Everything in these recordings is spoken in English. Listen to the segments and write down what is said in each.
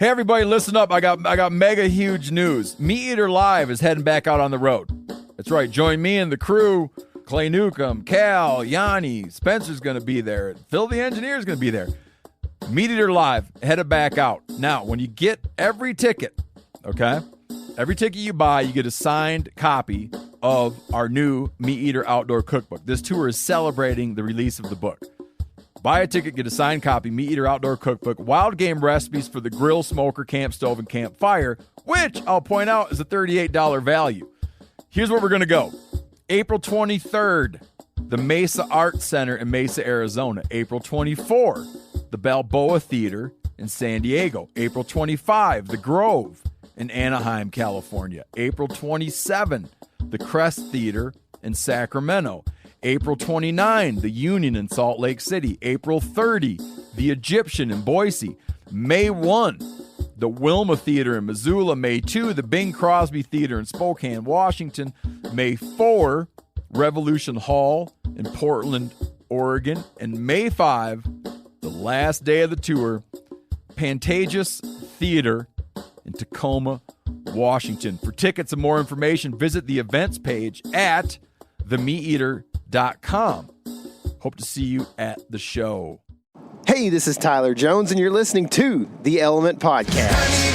Hey everybody, listen up. I got mega huge news. Meat Eater Live is heading back out on the road. That's right. Join me and the crew. Clay Newcomb, Cal, Yanni, Spencer's going to be there. Phil the engineer's going to be there. Meat Eater Live headed back out. Now, when you get every ticket, okay? Every ticket you buy, you get a signed copy of our new Meat Eater Outdoor Cookbook. This tour is celebrating the release of the book. Buy a ticket, get a signed copy, Meat Eater Outdoor Cookbook, wild game recipes for the grill, smoker, camp stove, and campfire, which I'll point out is a $38 value. Here's where we're going to go. April 23rd, the Mesa Art Center in Mesa, Arizona. April 24, the Balboa Theater in San Diego. April 25, the Grove in Anaheim, California. April 27, the Crest Theater in Sacramento. April 29, the Union in Salt Lake City. April 30, the Egyptian in Boise. May 1, the Wilma Theater in Missoula. May 2, the Bing Crosby Theater in Spokane, Washington. May 4, Revolution Hall in Portland, Oregon. And May 5, the last day of the tour, Pantages Theater in Tacoma, Washington. For tickets and more information, visit the events page at themeateater.com. Hope to see you at the show. Hey, this is Tyler Jones, and you're listening to the Element Podcast.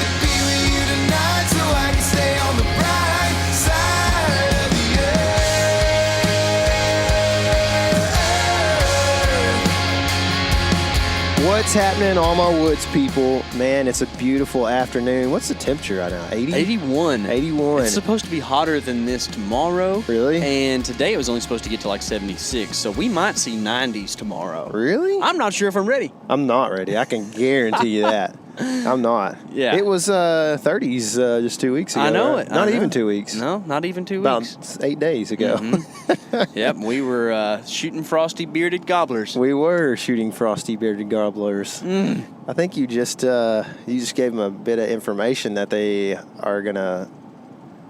What's happening, all my woods people? Man, it's a beautiful afternoon. What's the temperature right now? 80? 81. 81. It's supposed to be hotter than this tomorrow. Really? And today it was only supposed to get to like 76, so we might see 90s tomorrow. Really? I'm not sure if I'm ready. I'm not ready. I can guarantee you that. I'm not. Yeah. It was 30s just 2 weeks ago. I know right? it. Not I know. even 2 weeks. No, not even 2 About weeks. 8 days ago. Mm-hmm. Yep, we were shooting frosty bearded gobblers. We were shooting frosty bearded gobblers. I think you just gave them a bit of information that they are gonna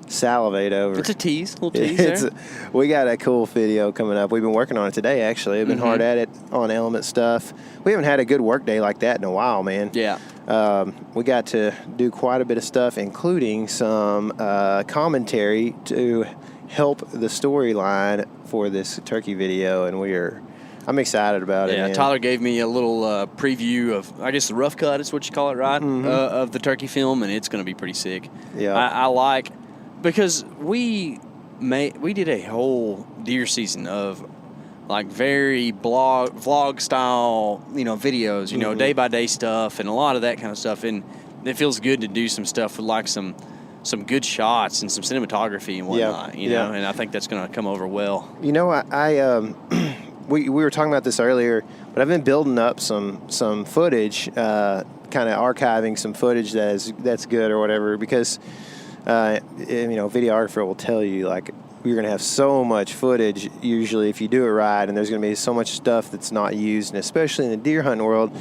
salivate over. It's a tease, little tease there. We got a cool video coming up. We've been working on it today, actually. I've been hard at it on element stuff. We haven't had a good work day like that in a while, man. Yeah. We got to do quite a bit of stuff, including some commentary to help the storyline for this turkey video, and I'm excited about it, Yeah, man. Tyler gave me a little preview of, I guess, the rough cut is what you call it, right? Of the turkey film, and it's going to be pretty sick. Yeah. I like, because we did a whole deer season of like very vlog style, videos, day by day stuff, and a lot of that kind of stuff. And it feels good to do some stuff with like some good shots and some cinematography and whatnot, you know. And I think that's going to come over well. You know, we were talking about this earlier, but I've been building up some footage, kind of archiving some footage that's good or whatever, because videographer will tell you, like, you're going to have so much footage usually if you do it right, and there's going to be so much stuff that's not used, and especially in the deer hunting world,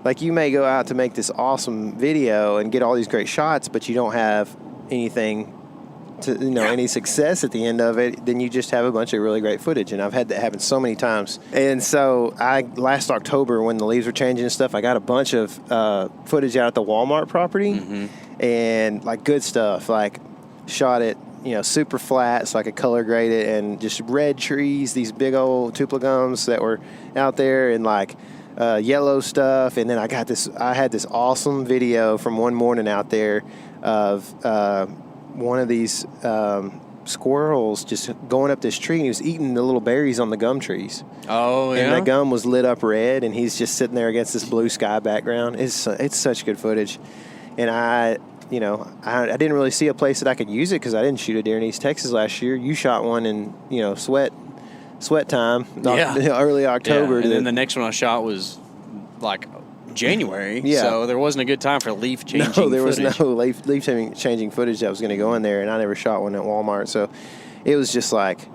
like, you may go out to make this awesome video and get all these great shots, but you don't have anything to, any success at the end of it, then you just have a bunch of really great footage. And I've had that happen so many times. And so last October, when the leaves were changing and stuff, I got a bunch of footage out at the Walmart property, and like good stuff, like shot it, super flat so I could color grade it, and just red trees, these big old tupelo gums that were out there, and like yellow stuff. And then I had this awesome video from one morning out there of one of these squirrels just going up this tree, and he was eating the little berries on the gum trees. Oh, yeah? And the gum was lit up red, and he's just sitting there against this blue sky background. It's such good footage. And I didn't really see a place that I could use it because I didn't shoot a deer in East Texas last year. You shot one in, sweat time, early October. Yeah. And then the next one I shot was like January, so there wasn't a good time for leaf changing footage. No, there was no leaf changing footage that was going to go in there, and I never shot one at Walmart. So it was just like,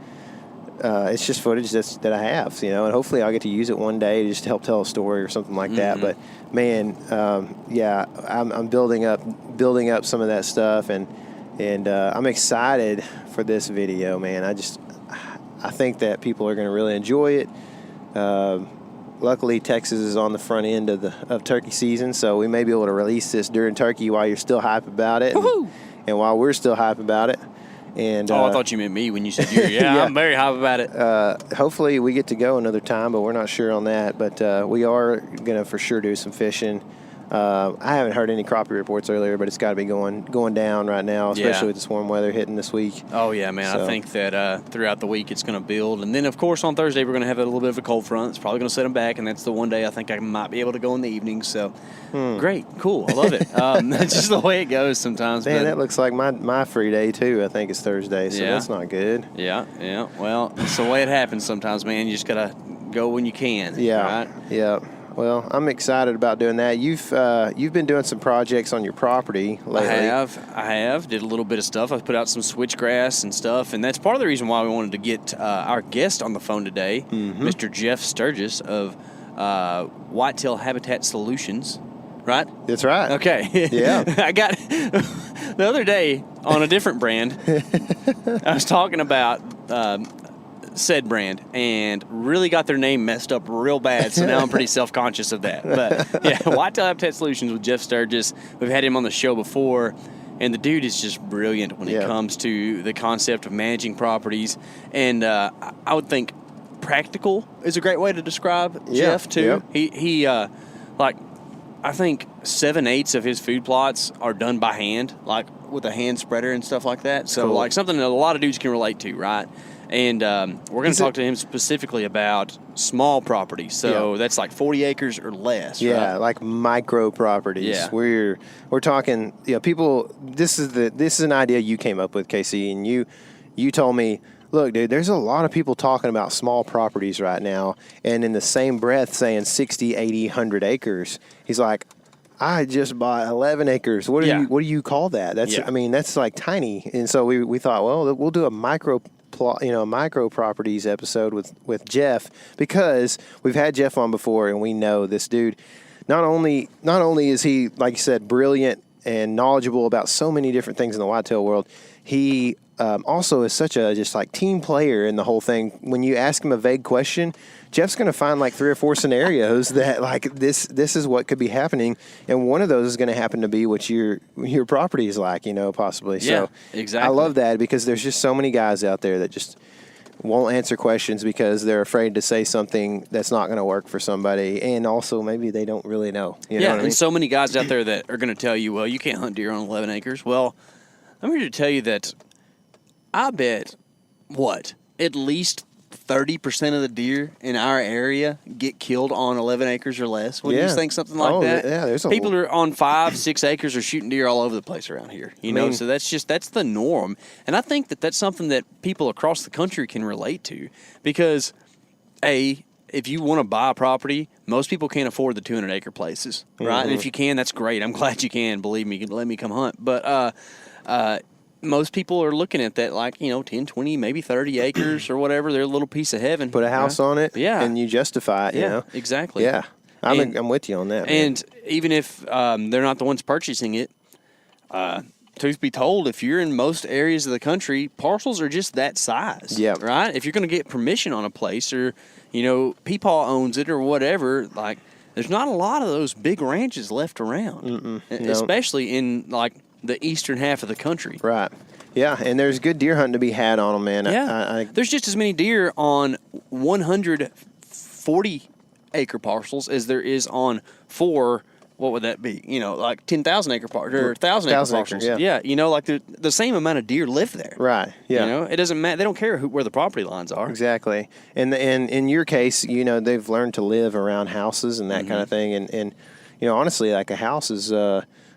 it's just footage that I have, and hopefully I'll get to use it one day just to help tell a story or something like that. But man, I'm building up some of that stuff, and I'm excited for this video, man. I think that people are going to really enjoy it. luckily Texas is on the front end of turkey season, so we may be able to release this during turkey while you're still hype about it, and while we're still hype about it. And I thought you meant me when you said deer. Yeah, yeah. I'm very hype about it. Hopefully we get to go another time, but we're not sure on that. But we are gonna for sure do some fishing. I haven't heard any crappie reports earlier, but it's got to be going down right now, especially with this warm weather hitting this week. Oh, yeah, man. So. I think that throughout the week it's going to build. And then, of course, on Thursday we're going to have a little bit of a cold front. It's probably going to set them back, and that's the one day I think I might be able to go in the evening. So, great. Cool. I love it. That's just the way it goes sometimes. Man, that looks like my free day, too. I think it's Thursday, so that's not good. Yeah. Well, it's the way it happens sometimes, man. You just got to go when you can. Yeah. Right? Yeah. Well, I'm excited about doing that. You've been doing some projects on your property lately. I have. Did a little bit of stuff. I put out some switchgrass and stuff, and that's part of the reason why we wanted to get our guest on the phone today, Mr. Jeff Sturgis of Whitetail Habitat Solutions. Right? That's right. Okay. Yeah. I got the other day on a different brand. I was talking about said brand and really got their name messed up real bad, so now I'm pretty self-conscious of that. But yeah, Whitetail Habitat Solutions with Jeff Sturgis. We've had him on the show before, and the dude is just brilliant when it comes to the concept of managing properties. And I would think practical is a great way to describe Jeff too. He like I think 7/8 of his food plots are done by hand, like with a hand spreader and stuff like that. So like something that a lot of dudes can relate to, right? And we're going to talk to him specifically about small properties. So that's like 40 acres or less. Yeah, right? like micro properties. Yeah. We're talking. People. This is an idea you came up with, Casey, and you told me, look, dude, there's a lot of people talking about small properties right now, and in the same breath saying 60, 80, 100 acres. He's like, I just bought 11 acres. What do you call that? That's I mean, that's like tiny. And so we thought, well, we'll do a micro properties episode with Jeff, because we've had Jeff on before, and we know this dude. Not only is he, like you said, brilliant and knowledgeable about so many different things in the whitetail world, he also is such a just like team player in the whole thing. When you ask him a vague question, Jeff's going to find like 3 or 4 scenarios that like this is what could be happening, and one of those is going to happen to be what your property is like, possibly. Yeah, so exactly. I love that, because there's just so many guys out there that just won't answer questions because they're afraid to say something that's not going to work for somebody, and also maybe they don't really know. You know what I mean? So many guys out there that are going to tell you, well, you can't hunt deer on 11 acres. Well, I'm here to tell you that I bet, at least 30% of the deer in our area get killed on 11 acres or less. What do you think, something like that? Yeah, there's people who are on 5, 6 acres are shooting deer all over the place around here. So that's the norm. And I think that that's something that people across the country can relate to, because if you want to buy a property, most people can't afford the 200-acre places, right? And if you can, that's great. I'm glad you can. Believe me, let me come hunt. But most people are looking at that like, 10, 20, maybe 30 acres or whatever, their little piece of heaven. Put a house on it, and you justify it, exactly. Yeah, I'm with you on that. And even if they're not the ones purchasing it, truth be told, if you're in most areas of the country, parcels are just that size, right? If you're going to get permission on a place, or, Peepaw owns it or whatever, like, there's not a lot of those big ranches left around, especially in, like, the eastern half of the country. Right. Yeah, and there's good deer hunting to be had on them, man. Yeah. There's just as many deer on 140-acre parcels as there is on 4, what would that be? Like 10,000-acre parcels or 1,000-acre parcels. Yeah, like the same amount of deer live there. Right, yeah. It doesn't matter. They don't care where the property lines are. Exactly. And in your case, they've learned to live around houses and that kind of thing. And honestly, like a house is...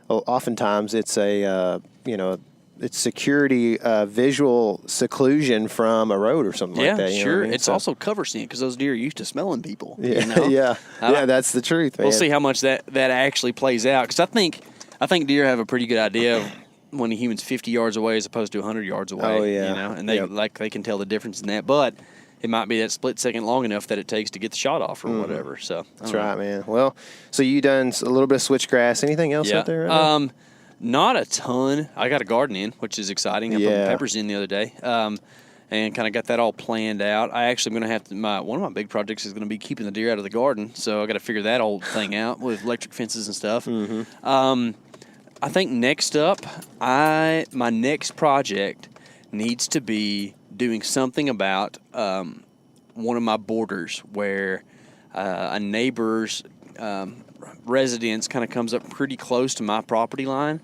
oftentimes it's it's security, visual seclusion from a road or something like that. Sure. It's also cover scent, because those deer are used to smelling people. Yeah, that's the truth, man. We'll see how much that actually plays out, because I think deer have a pretty good idea of when a human's 50 yards away as opposed to 100 yards away. Oh, yeah. And they they can tell the difference in that, but it might be that split second long enough that it takes to get the shot off or whatever. So that's right, man. Well, so you done a little bit of switchgrass. Anything else out there? Right not a ton. I got a garden in, which is exciting. I put peppers in the other day. and kind of got that all planned out. I actually am going to have to, one of my big projects is going to be keeping the deer out of the garden, so I got to figure that old thing out with electric fences and stuff. I think next up, my next project needs to be doing something about one of my borders where a neighbor's residence kind of comes up pretty close to my property line.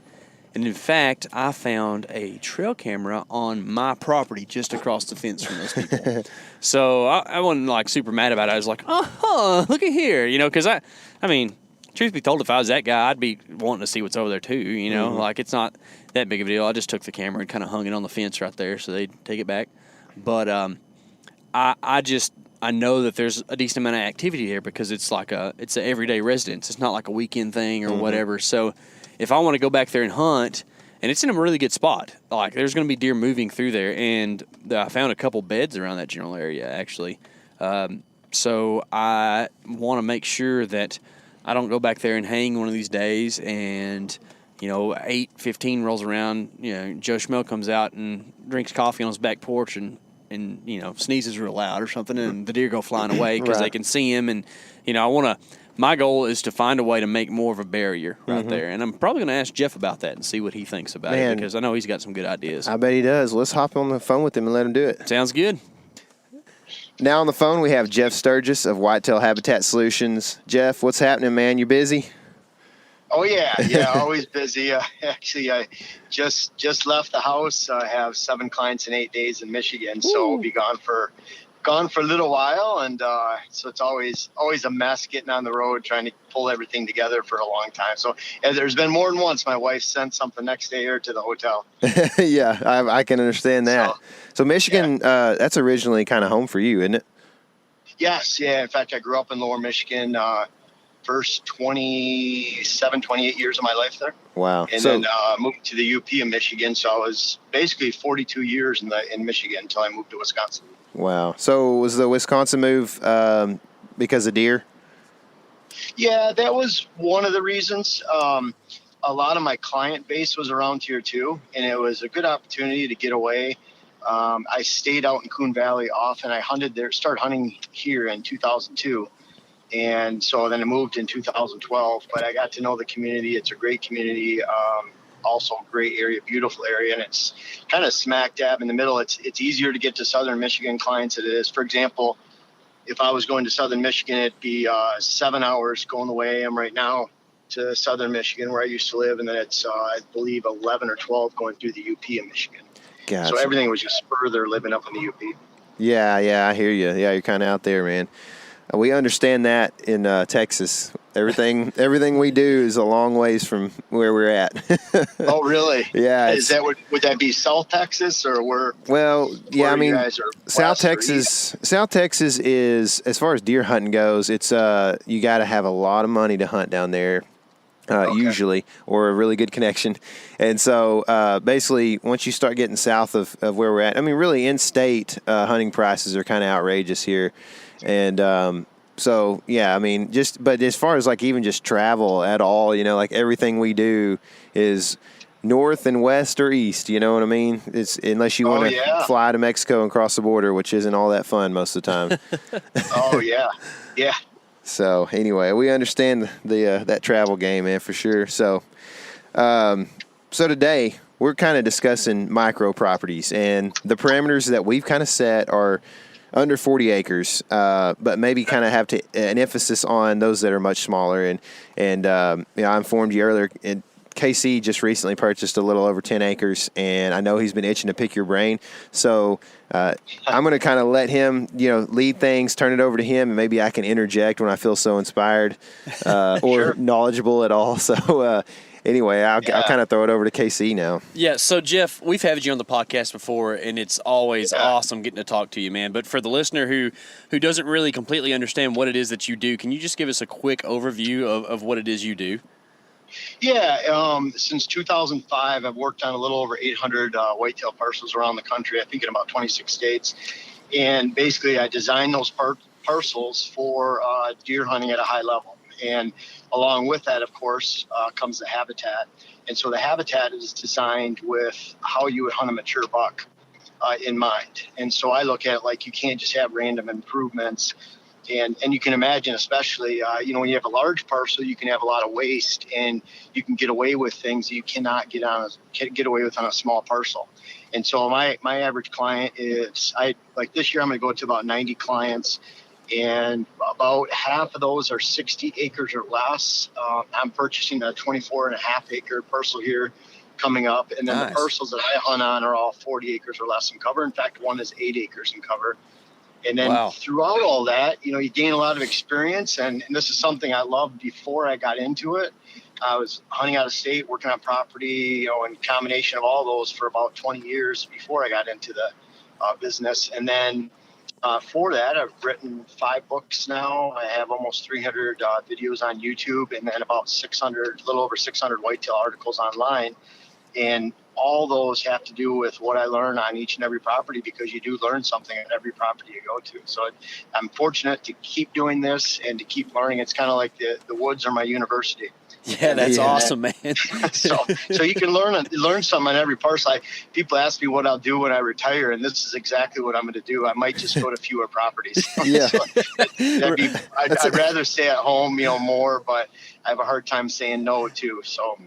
And in fact, I found a trail camera on my property just across the fence from those people. So I wasn't like super mad about it. I was like, oh, look at here, because I mean, truth be told, if I was that guy, I'd be wanting to see what's over there too, like it's not that big of a deal. I just took the camera and kind of hung it on the fence right there so they'd take it back. But I know that there's a decent amount of activity there because it's an everyday residence. It's not like a weekend thing or whatever. So if I want to go back there and hunt, and it's in a really good spot, like there's going to be deer moving through there, and I found a couple beds around that general area actually. So I want to make sure that I don't go back there and hang one of these days and 8:15 rolls around, Joe Schmo comes out and drinks coffee on his back porch and sneezes real loud or something, and the deer go flying away because they can see him. And my goal is to find a way to make more of a barrier right there, and I'm probably going to ask Jeff about that and see what he thinks about it, because I know he's got some good ideas. I bet he does. Let's hop on the phone with him and let him do it. Sounds good. Now on the phone we have Jeff Sturgis of Whitetail Habitat Solutions. Jeff, what's happening, man? You busy? Oh yeah, always busy. Actually, I just left the house. I have 7 clients in 8 days in Michigan, so we'll be gone for a little while, and so it's always a mess getting on the road trying to pull everything together for a long time. So there's been more than once my wife sent something next day here to the hotel. Yeah, I can understand that. So Michigan, that's originally kind of home for you, isn't it? Yes, yeah. In fact, I grew up in Lower Michigan. First 28 years of my life there. Wow. And then moved to the UP in Michigan. So I was basically 42 years in Michigan until I moved to Wisconsin. Wow. So was the Wisconsin move because of deer? Yeah, that was one of the reasons. A lot of my client base was around here too, and it was a good opportunity to get away. I stayed out in Coon Valley often. I started hunting here in 2002. And so then I moved in 2012, but I got to know the community. It's a great community, also a great area, beautiful area, and it's kind of smack dab in the middle. It's easier to get to southern Michigan clients than it is. For example, if I was going to southern Michigan, it'd be 7 hours going the way I am right now to southern Michigan where I used to live, and then it's, I believe, 11 or 12 going through the UP in Michigan. Gotcha. So everything was just further living up in the UP. Yeah, I hear you. Yeah, you're kind of out there, man. We understand that in Texas. Everything we do is a long ways from where we're at. Oh, really? Yeah. Would that be South Texas or where? Well, yeah, I mean, South Texas. South Texas is, as far as deer hunting goes, it's you got to have a lot of money to hunt down there. Usually, or a really good connection. And so basically, once you start getting south of where we're at, I mean, really in-state hunting prices are kind of outrageous here. And so, yeah, I mean, but as far as like even just travel at all, like everything we do is north and west or east, you know what I mean? It's unless you want to fly to Mexico and cross the border, which isn't all that fun most of the time. Oh, yeah. Yeah. So anyway, we understand that travel game, man, for sure. So, so today we're kind of discussing micro properties, and the parameters that we've kind of set are under 40 acres, but maybe kind of have an emphasis on those that are much smaller. And I informed you earlier, and KC just recently purchased a little over 10 acres, and I know he's been itching to pick your brain. So I'm going to kind of let him, lead things, turn it over to him, and maybe I can interject when I feel so inspired or knowledgeable at all. So anyway, I'll kind of throw it over to KC now. Yeah, so Jeff, we've had you on the podcast before, and it's always awesome getting to talk to you, man. But for the listener who doesn't really completely understand what it is that you do, can you just give us a quick overview of what it is you do? Yeah, since 2005, I've worked on a little over 800 whitetail parcels around the country, I think in about 26 states. And basically, I design those parcels for deer hunting at a high level. And along with that, of course, comes the habitat. And so the habitat is designed with how you would hunt a mature buck. in mind. And so I look at it like you can't just have random improvements. And you can imagine, especially, when you have a large parcel, you can have a lot of waste, and you can get away with things that you cannot get away with on a small parcel. And so my average client is, like this year, I'm going to go to about 90 clients, and about half of those are 60 acres or less. I'm purchasing a 24 and a half acre parcel here coming up. And then Nice. The parcels that I hunt on are all 40 acres or less in cover. In fact, one is 8 acres in cover. And then Throughout all that, you gain a lot of experience. And this is something I loved before I got into it. I was hunting out of state, working on property, and combination of all those for about 20 years before I got into the business. And then for that, I've written 5 books now. I have almost 300 videos on YouTube, and then about a little over 600 whitetail articles online. And all those have to do with what I learn on each and every property, because you do learn something on every property you go to. So I'm fortunate to keep doing this and to keep learning. It's kind of like the woods are my university. Yeah, that's awesome, man. so you can learn something on every parcel. People ask me what I'll do when I retire, and this is exactly what I'm going to do. I might just go to fewer properties. Yeah. I'd rather stay at home, more, but I have a hard time saying no too. So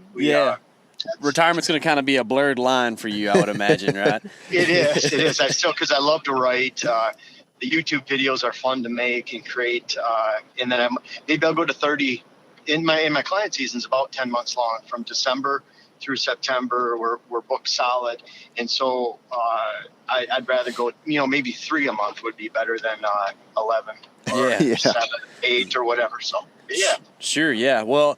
retirement's going to kind of be a blurred line for you, I would imagine, right? It is. Because I love to write. The YouTube videos are fun to make and create. And then maybe I'll go to 30. In my client season's about 10 months long, from December through September. We're booked solid. And so I'd rather go, maybe 3 a month would be better than 11 or 7, 8 or whatever. So, yeah. Sure, yeah. Well,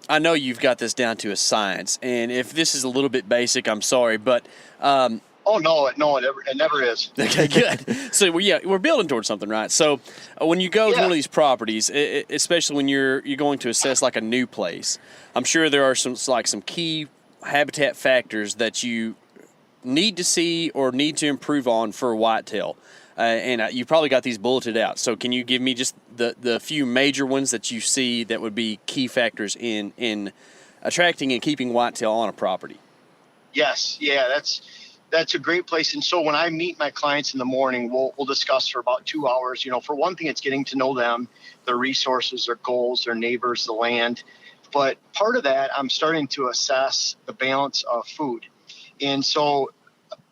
I know you've got this down to a science, and if this is a little bit basic, I'm sorry, but oh no, it never is. Okay, good. So we're building towards something, right? So when you go to one of these properties, especially when you're going to assess like a new place, I'm sure there are some key habitat factors that you need to see or need to improve on for whitetail. And you probably got these bulleted out. So can you give me just the few major ones that you see that would be key factors in attracting and keeping whitetail on a property? Yes. Yeah, that's a great place. And so when I meet my clients in the morning, we'll discuss for about 2 hours. For one thing, it's getting to know them, their resources, their goals, their neighbors, the land. But part of that, I'm starting to assess the balance of food. And so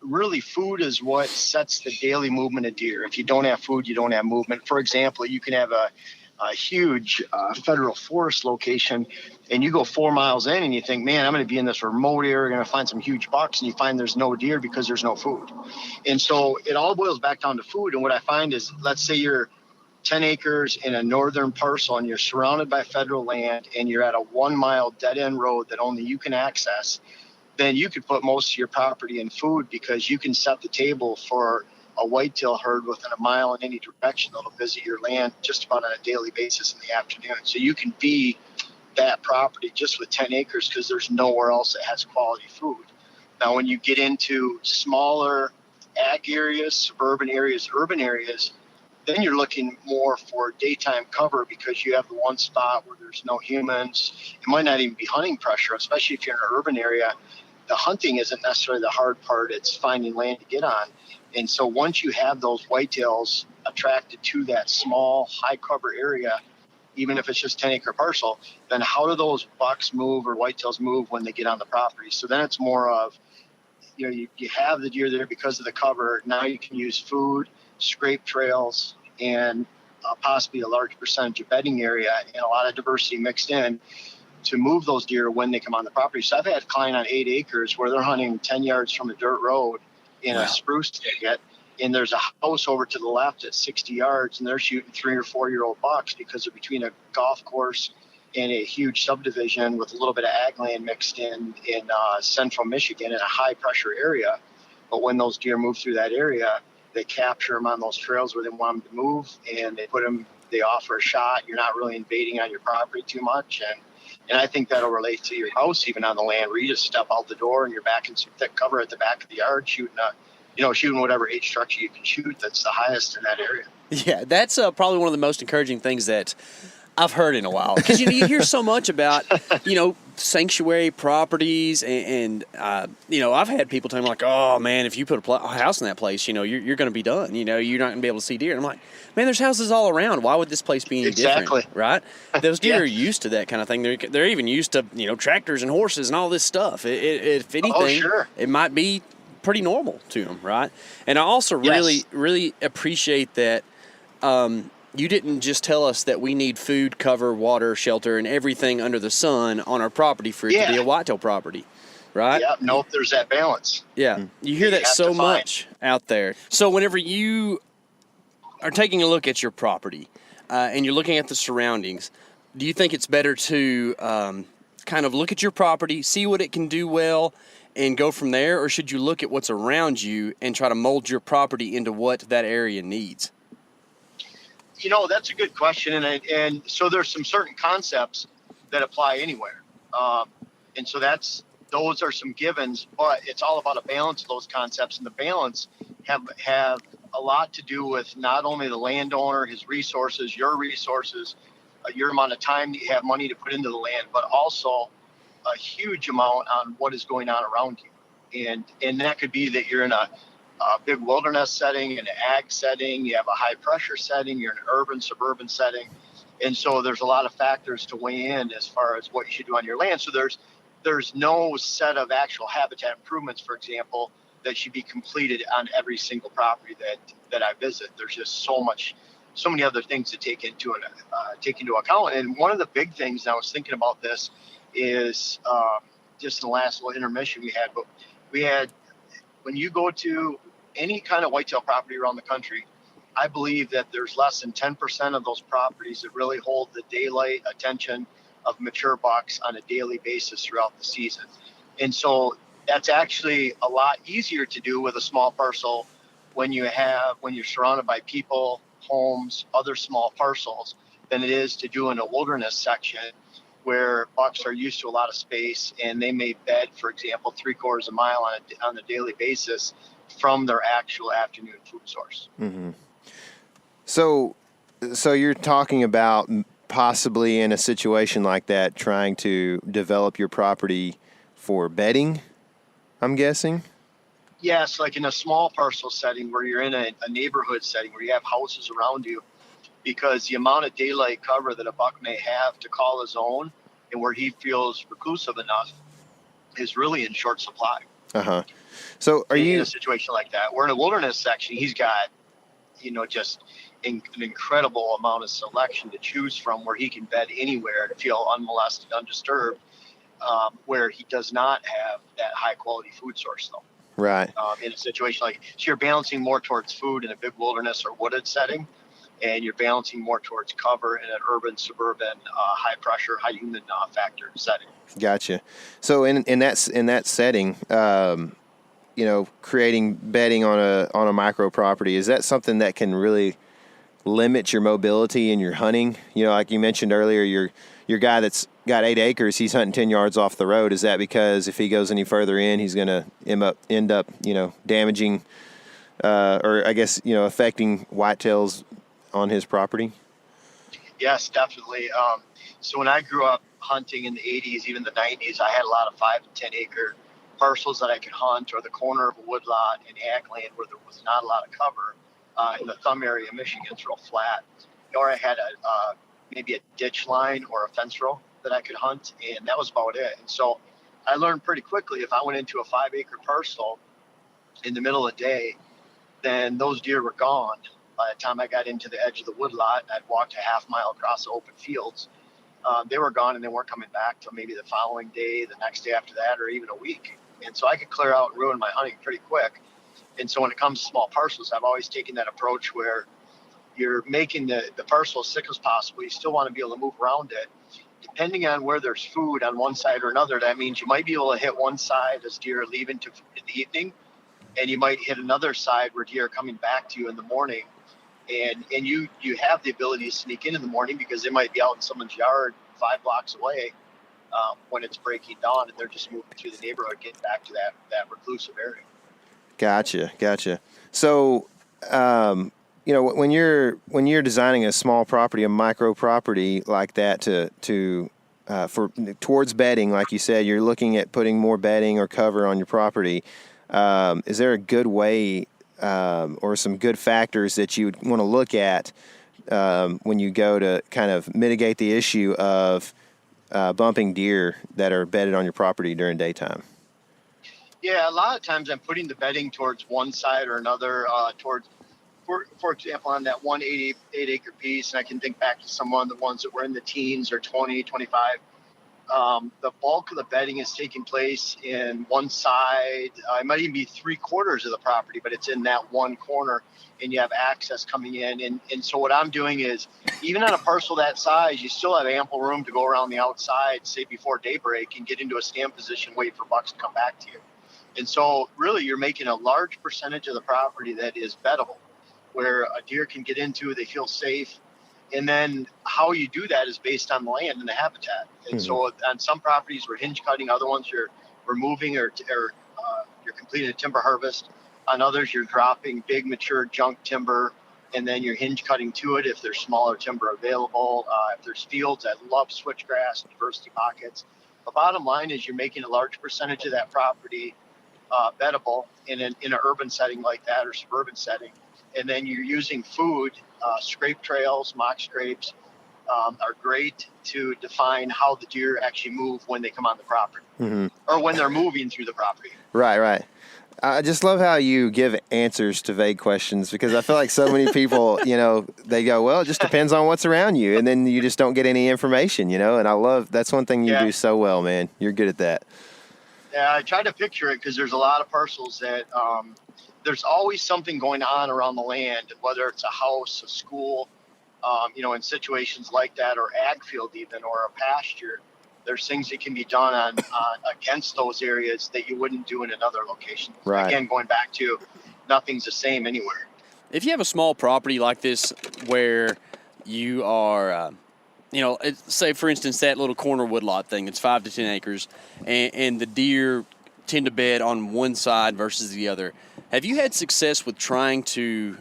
really, food is what sets the daily movement of deer. If you don't have food, you don't have movement. For example, you can have a huge federal forest location, and you go 4 miles in and you think, man, I'm going to be in this remote area, going to find some huge bucks, and you find there's no deer because there's no food. And so it all boils back down to food. And what I find is, let's say you're 10 acres in a northern parcel and you're surrounded by federal land and you're at a 1 mile dead end road that only you can access, then you could put most of your property in food, because you can set the table for a whitetail herd within a mile in any direction that'll visit your land just about on a daily basis in the afternoon. So you can be that property just with 10 acres because there's nowhere else that has quality food. Now, when you get into smaller ag areas, suburban areas, urban areas, then you're looking more for daytime cover, because you have the one spot where there's no humans. It might not even be hunting pressure, especially if you're in an urban area. The hunting isn't necessarily the hard part. It's finding land to get on. And so once you have those whitetails attracted to that small, high cover area, even if it's just 10 acre parcel, then how do those bucks move or whitetails move when they get on the property? So then it's more of, you have the deer there because of the cover. Now you can use food, scrape trails, and possibly a large percentage of bedding area and a lot of diversity mixed in to move those deer when they come on the property. So I've had a client on 8 acres where they're hunting 10 yards from a dirt road in a spruce thicket, and there's a house over to the left at 60 yards, and they're shooting 3 or 4 year old bucks because they're between a golf course and a huge subdivision with a little bit of ag land mixed in central Michigan in a high pressure area. But when those deer move through that area, they capture them on those trails where they want them to move, and they offer a shot. You're not really invading on your property too much. And I think that'll relate to your house, even on the land, where you just step out the door and you're back in some thick cover at the back of the yard, shooting whatever age structure you can shoot that's the highest in that area. Yeah, that's probably one of the most encouraging things that I've heard in a while, because you hear so much about sanctuary properties, and I've had people tell me like, oh man, if you put a house in that place, you're going to be done. You're not going to be able to see deer. And I'm like, man, there's houses all around. Why would this place be any different? Right? Those deer are used to that kind of thing. They're even used to tractors and horses and all this stuff. If anything, it might be pretty normal to them, right? And I also really appreciate that. You didn't just tell us that we need food, cover, water, shelter, and everything under the sun on our property for it to be a whitetail property, right? Yeah, nope, there's that balance. Yeah, you hear that so much out there. So whenever you are taking a look at your property and you're looking at the surroundings, do you think it's better to kind of look at your property, see what it can do well, and go from there? Or should you look at what's around you and try to mold your property into what that area needs? That's a good question, and so there's some certain concepts that apply anywhere, and so those are some givens, but it's all about a balance of those concepts, and the balance have a lot to do with not only the landowner, his resources, your amount of time that you have money to put into the land, but also a huge amount on what is going on around you, and that could be that you're in a big wilderness setting, an ag setting, you have a high pressure setting, you're in an urban, suburban setting. And so there's a lot of factors to weigh in as far as what you should do on your land. So there's no set of actual habitat improvements, for example, that should be completed on every single property that I visit. There's just so many other things to take into account. And one of the big things, and I was thinking about this, is just in the last little intermission we had, when you go to any kind of whitetail property around the country, I believe that there's less than 10% of those properties that really hold the daylight attention of mature bucks on a daily basis throughout the season. And so that's actually a lot easier to do with a small parcel when you're surrounded by people, homes, other small parcels, than it is to do in a wilderness section where bucks are used to a lot of space, and they may bed, for example, 3/4 mile on a daily basis from their actual afternoon food source. Mm-hmm. So you're talking about possibly in a situation like that, trying to develop your property for bedding, I'm guessing? Yes, like in a small parcel setting where you're in a neighborhood setting where you have houses around you, because the amount of daylight cover that a buck may have to call his own and where he feels reclusive enough is really in short supply. Uh-huh. So are you in a situation like that? We're in a wilderness section. He's got, just an incredible amount of selection to choose from where he can bed anywhere to feel unmolested, undisturbed, where he does not have that high quality food source though. Right. In a situation so you're balancing more towards food in a big wilderness or wooded setting, and you're balancing more towards cover in an urban, suburban, high pressure, high human factor setting. Gotcha. So in that setting, creating bedding on a micro property, is that something that can really limit your mobility in your hunting? Like you mentioned earlier, your guy that's got 8 acres, he's hunting 10 yards off the road. Is that because if he goes any further in, he's going to end up damaging or I guess affecting whitetails on his property? Yes, definitely. So when I grew up hunting in the 80s, even the 90s, I had a lot of 5 and 10 acre parcels that I could hunt, or the corner of a woodlot in ag land where there was not a lot of cover. In the thumb area of Michigan, it's real flat. Or I had maybe a ditch line or a fence row that I could hunt, and that was about it. And so I learned pretty quickly, if I went into a 5 acre parcel in the middle of the day, then those deer were gone. By the time I got into the edge of the woodlot, I'd walked a half mile across the open fields. They were gone, and they weren't coming back till maybe the following day, the next day after that, or even a week. And so I could clear out and ruin my hunting pretty quick. And so when it comes to small parcels, I've always taken that approach where you're making the parcel as thick as possible. You still want to be able to move around it. Depending on where there's food on one side or another, that means you might be able to hit one side as deer are leaving in the evening, and you might hit another side where deer are coming back to you in the morning. And you have the ability to sneak in the morning because they might be out in someone's yard 5 blocks away when it's breaking dawn, and they're just moving through the neighborhood, getting back to that reclusive area. Gotcha. So when you're designing a small property, a micro property like that for towards bedding, like you said, you're looking at putting more bedding or cover on your property. Is there a good way or some good factors that you would want to look at when you go to kind of mitigate the issue of bumping deer that are bedded on your property during daytime? Yeah, a lot of times I'm putting the bedding towards one side or another, for example, on that 188 acre piece, and I can think back to some of the ones that were in the teens or 20, 25. The bulk of the bedding is taking place in one side. It might even be 3/4 of the property, but it's in that one corner, and you have access coming in. And so what I'm doing is, even on a parcel that size, you still have ample room to go around the outside, say before daybreak, and get into a stand position, wait for bucks to come back to you. And so really you're making a large percentage of the property that is beddable, where a deer can get into, they feel safe. And then how you do that is based on the land and the habitat. And so on some properties we're hinge cutting, other ones you're removing or you're completing a timber harvest. On others you're dropping big mature junk timber, and then you're hinge cutting to it if there's smaller timber available. If there's fields that love switchgrass, diversity pockets. The bottom line is you're making a large percentage of that property beddable in an urban setting like that or suburban setting. And then you're using food, scrape trails, mock scrapes are great to define how the deer actually move when they come on the property or when they're moving through the property. Right. I just love how you give answers to vague questions, because I feel like so many people, they go, well, it just depends on what's around you. And then you just don't get any information, and that's one thing you do so well, man. You're good at that. Yeah, I try to picture it because there's a lot of parcels that there's always something going on around the land, whether it's a house, a school, in situations like that, or ag field even, or a pasture. There's things that can be done on against those areas that you wouldn't do in another location. Right. Again, going back to nothing's the same anywhere. If you have a small property like this where you are, say for instance that little corner woodlot thing, it's 5 to 10 acres, and the deer tend to bed on one side versus the other. Have you had success with trying to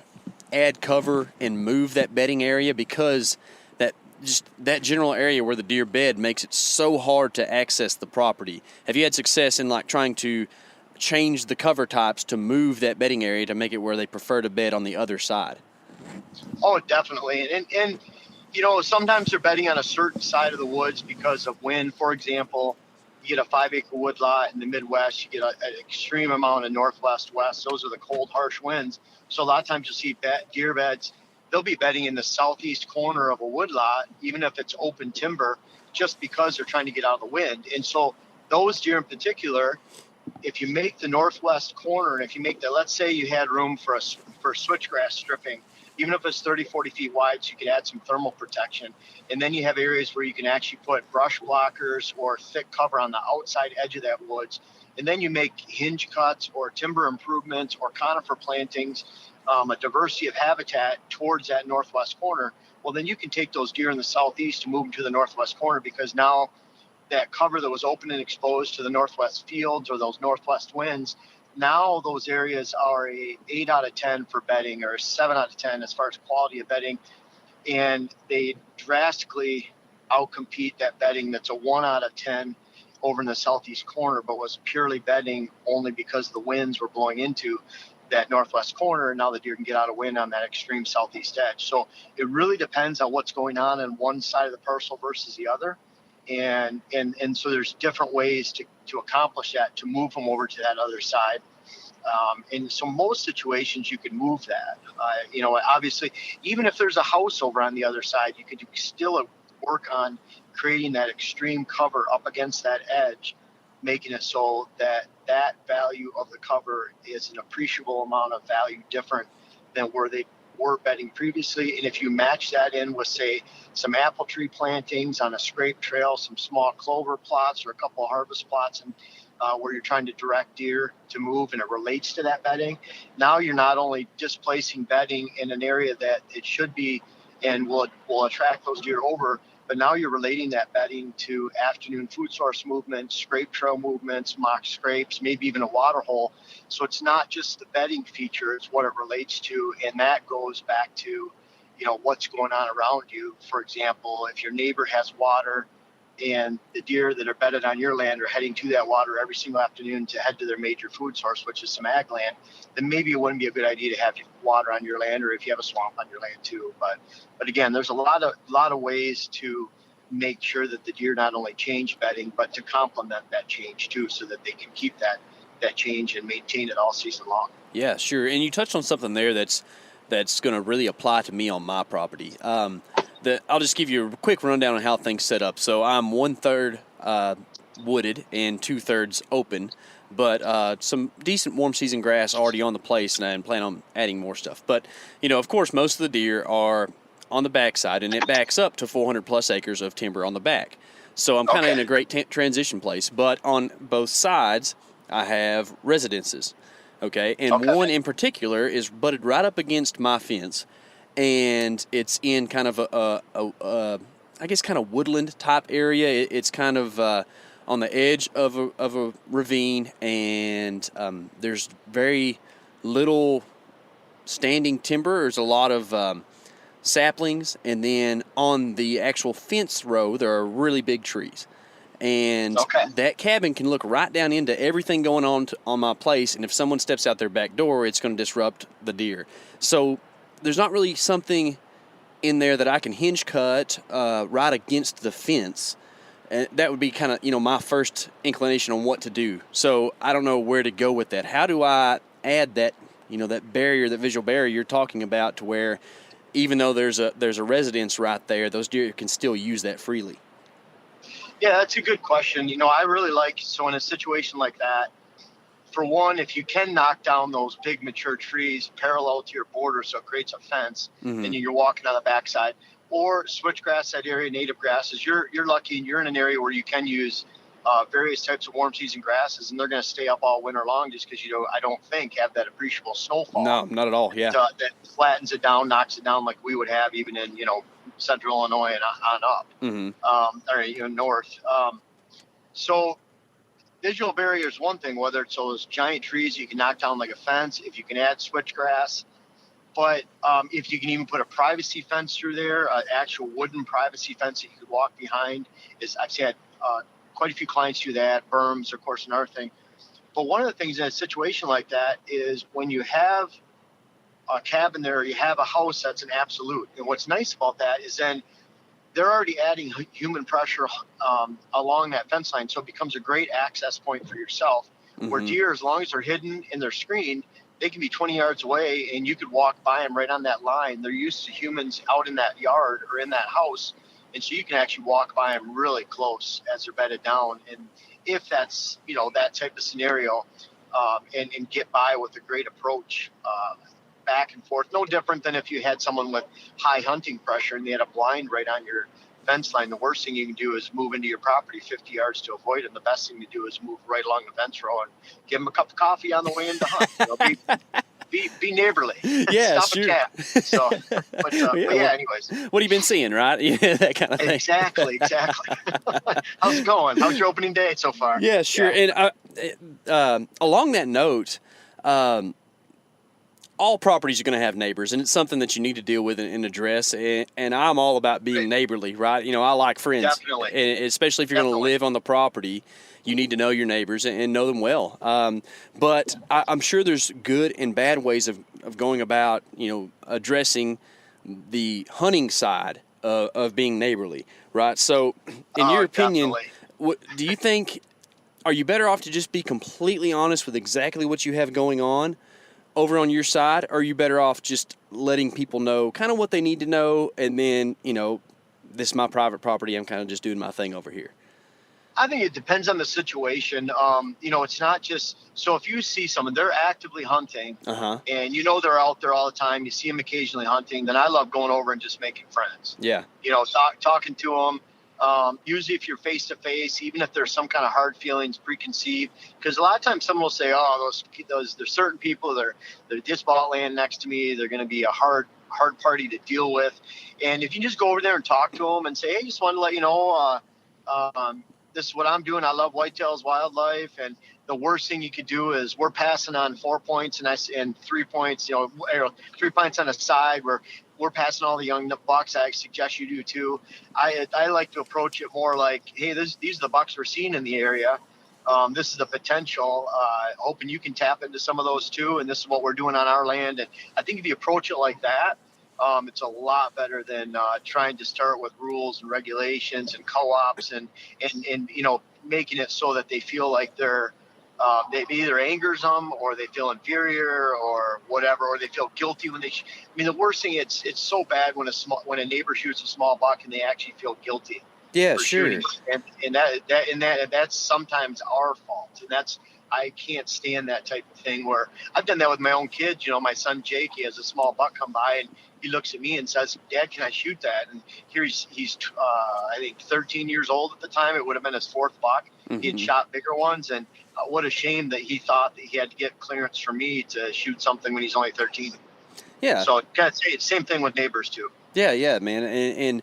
add cover and move that bedding area, because that general area where the deer bed makes it so hard to access the property? Have you had success in trying to change the cover types to move that bedding area to make it where they prefer to bed on the other side? Oh, definitely. And sometimes they're bedding on a certain side of the woods because of wind. For example, you get a 5-acre woodlot in the Midwest, you get an extreme amount of northwest west. Those are the cold, harsh winds. So a lot of times you'll see deer beds. They'll be bedding in the southeast corner of a woodlot, even if it's open timber, just because they're trying to get out of the wind. And so those deer in particular, if you make the northwest corner, and if you make that, let's say you had room for switchgrass stripping, even if it's 30, 40 feet wide, so you could add some thermal protection. And then you have areas where you can actually put brush blockers or thick cover on the outside edge of that woods. And then you make hinge cuts or timber improvements or conifer plantings, a diversity of habitat towards that northwest corner. Well, then you can take those deer in the southeast and move them to the northwest corner, because now that cover that was open and exposed to the northwest fields or those northwest winds, now those areas are a 8 out of 10 for bedding, or a 7 out of 10 as far as quality of bedding. And they drastically outcompete that bedding that's a 1 out of 10 over in the southeast corner, but was purely bedding only because the winds were blowing into that northwest corner, and now the deer can get out of wind on that extreme southeast edge. So it really depends on what's going on one side of the parcel versus the other. And so there's different ways to accomplish that, to move them over to that other side. And so most situations you can move that. Obviously, even if there's a house over on the other side, you could still work on creating that extreme cover up against that edge, making it so that value of the cover is an appreciable amount of value different than where they were bedding previously. And if you match that in with, say, some apple tree plantings on a scrape trail, some small clover plots or a couple of harvest plots, and where you're trying to direct deer to move and it relates to that bedding, now you're not only displacing bedding in an area that it should be and will attract those deer over, but now you're relating that bedding to afternoon food source movements, scrape trail movements, mock scrapes, maybe even a water hole. So it's not just the bedding feature, it's what it relates to. And that goes back to, what's going on around you. For example, if your neighbor has water and the deer that are bedded on your land are heading to that water every single afternoon to head to their major food source, which is some ag land, then maybe it wouldn't be a good idea to have water on your land, or if you have a swamp on your land too. But again, there's a lot of ways to make sure that the deer not only change bedding, but to complement that change too, so that they can keep that change and maintain it all season long. Yeah, sure. And you touched on something there that's going to really apply to me on my property. I'll just give you a quick rundown on how things set up. So I'm 1/3 wooded and 2/3 open, but some decent warm season grass already on the place, and I plan on adding more stuff. But, of course, most of the deer are on the backside, and it backs up to 400 plus acres of timber on the back. So I'm kind of in a great transition place. But on both sides, I have residences. Okay, and one in particular is butted right up against my fence, and it's in kind of I guess kind of woodland type area. It's kind of on the edge of a ravine, and there's very little standing timber. There's a lot of saplings, and then on the actual fence row there are really big trees. And that cabin can look right down into everything going on my place, and if someone steps out their back door, it's going to disrupt the deer. So there's not really something in there that I can hinge cut right against the fence. And that would be kind of, my first inclination on what to do. So I don't know where to go with that. How do I add that, that barrier, that visual barrier you're talking about, to where even though there's a residence right there, those deer can still use that freely? Yeah, that's a good question. I really so in a situation like that, for one, if you can knock down those big mature trees parallel to your border so it creates a fence, and you're walking on the backside, or switchgrass, that area, native grasses, you're lucky and you're in an area where you can use various types of warm season grasses, and they're going to stay up all winter long just because, I don't think have that appreciable snowfall. No, not at all, yeah. That flattens it down, knocks it down like we would have even in, central Illinois and on up, or north. So visual barrier is one thing, whether it's those giant trees you can knock down like a fence, if you can add switchgrass, but if you can even put a privacy fence through there, an actual wooden privacy fence that you could walk behind. I've had quite a few clients do that. Berms, of course, another thing. But one of the things in a situation like that is when you have a cabin there, you have a house that's an absolute. And what's nice about that is then they're already adding human pressure along that fence line. So it becomes a great access point for yourself, where deer, as long as they're hidden and they're screened, they can be 20 yards away and you could walk by them right on that line. They're used to humans out in that yard or in that house. And so you can actually walk by them really close as they're bedded down. And if that's, that type of scenario, and get by with a great approach, back and forth, no different than if you had someone with high hunting pressure and they had a blind right on your fence line. The worst thing you can do is move into your property 50 yards to avoid it. The best thing to do is move right along the fence row and give them a cup of coffee on the way in to hunt. Be neighborly. Yeah, Stop sure. a cat. So, but anyways. What have you been seeing, right? Yeah, that kind of thing. Exactly. How's it going? How's your opening day so far? Yeah, sure. Yeah. And along that note, all properties are going to have neighbors, and it's something that you need to deal with and address. And I'm all about being neighborly, right? I like friends. Definitely. And especially if you're going to live on the property, you need to know your neighbors and know them well. But I'm sure there's good and bad ways of going about, addressing the hunting side of being neighborly, right? So in your opinion, do you think, are you better off to just be completely honest with exactly what you have going on over on your side, or are you better off just letting people know kind of what they need to know, and then, this is my private property, I'm kind of just doing my thing over here? I think it depends on the situation. It's not just, so if you see someone, they're actively hunting, and they're out there all the time, you see them occasionally hunting, then I love going over and just making friends. Yeah. Talking to them. Usually if you're face to face, even if there's some kind of hard feelings preconceived, because a lot of times someone will say, oh, those there's certain people, they're just bought land next to me, they're going to be a hard hard party to deal with. And if you just go over there and talk to them and say, hey, just want to let you know, this is what I'm doing. I love whitetails, wildlife, and the worst thing you could do is we're passing on 4 points and 3 points, 3 points on a side. We're passing all the young bucks. I suggest you do too. I like to approach it more like, hey, these are the bucks we're seeing in the area. This is the potential. Hoping you can tap into some of those too. And this is what we're doing on our land. And I think if you approach it like that, it's a lot better than trying to start with rules and regulations and co-ops and making it so that they feel like they either angers them or they feel inferior or whatever, or they feel guilty when the worst thing, it's so bad when a neighbor shoots a small buck and they actually feel guilty. Yeah, for sure. shooting. And that's sometimes our fault. And I can't stand that type of thing where I've done that with my own kids. My son Jake, he has a small buck come by and he looks at me and says, Dad, can I shoot that? And here he's I think 13 years old at the time. It would have been his fourth buck. Mm-hmm. He had shot bigger ones. And what a shame that he thought that he had to get clearance from me to shoot something when he's only 13. Yeah. So kind of say it's same thing with neighbors too. Yeah, man. And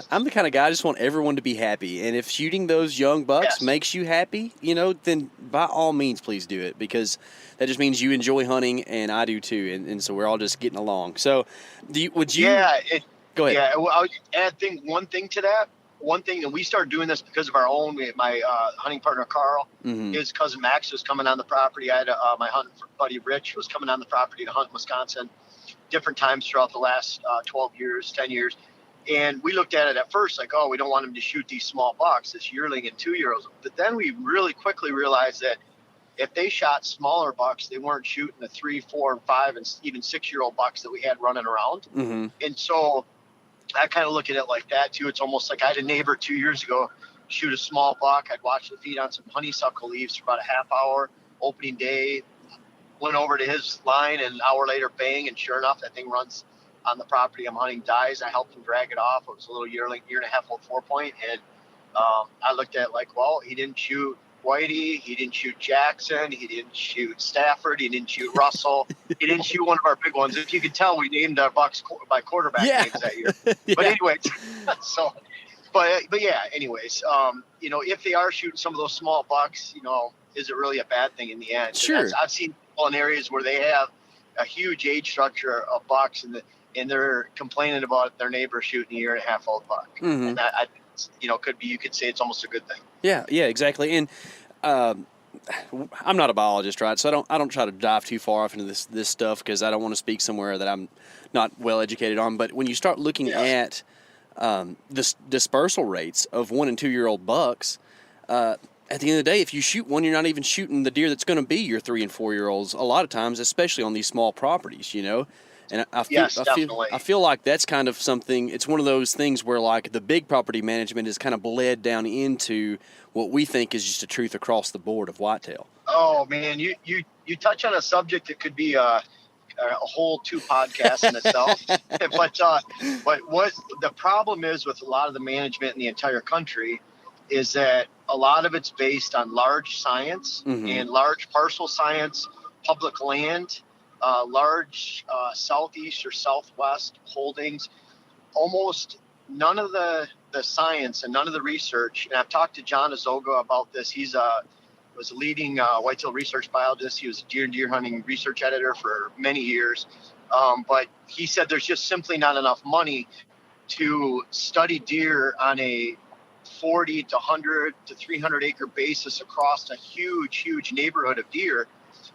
I'm the kind of guy, I just want everyone to be happy. And if shooting those young bucks makes you happy, then by all means, please do it, because that just means you enjoy hunting and I do too. And so we're all just getting along. So would you? Yeah. Go ahead. Yeah. Well, I'll add one thing to that. One thing, and we started doing this because of our own, my hunting partner, Carl, his cousin Max was coming on the property. I had my hunting buddy, Rich, was coming on the property to hunt in Wisconsin different times throughout the last 10 years. And we looked at it at first like, oh, we don't want him to shoot these small bucks, this yearling and 2-year-olds. But then we really quickly realized that if they shot smaller bucks, they weren't shooting the 3, 4, and 5, and even 6-year-old bucks that we had running around. Mm-hmm. And so I kind of look at it like that too. It's almost like I had a neighbor 2 years ago shoot a small buck. I'd watch the feed on some honeysuckle leaves for about a half hour. Opening day, went over to his line, and an hour later, bang, and sure enough, that thing runs on the property I'm hunting, dies. I helped him drag it off. It was a little yearling, 1.5-year-old 4-point, and I looked at it like, well, he didn't shoot Whitey, he didn't shoot Jackson, he didn't shoot Stafford, he didn't shoot Russell, he didn't shoot one of our big ones. If you can tell, we named our bucks by quarterback names that year. But anyways, but yeah, anyways, if they are shooting some of those small bucks, is it really a bad thing in the end? Sure. I've seen people in areas where they have a huge age structure of bucks, and they're complaining about their neighbor shooting a 1.5-year-old buck. Mm-hmm. And that, you could say it's almost a good thing. Yeah, exactly. And I'm not a biologist, right? So I don't try to dive too far off into this stuff because I don't want to speak somewhere that I'm not well educated on. But when you start looking at the dispersal rates of 1 and 2-year-old bucks, at the end of the day, if you shoot one, you're not even shooting the deer that's going to be your 3 and 4-year-olds a lot of times, especially on these small properties, And I feel like that's kind of something. It's one of those things where like the big property management is kind of bled down into what we think is just a truth across the board of whitetail. Oh man, you touch on a subject that could be a whole 2 podcasts in itself. but what the problem is with a lot of the management in the entire country is that a lot of it's based on large science and large parcel science, public land. Large southeast or southwest holdings, almost none of the science and none of the research. And I've talked to John Azoga about this. He's was a leading whitetail research biologist. He was a deer hunting research editor for many years. But he said there's just simply not enough money to study deer on a 40 to 100 to 300 acre basis across a huge neighborhood of deer.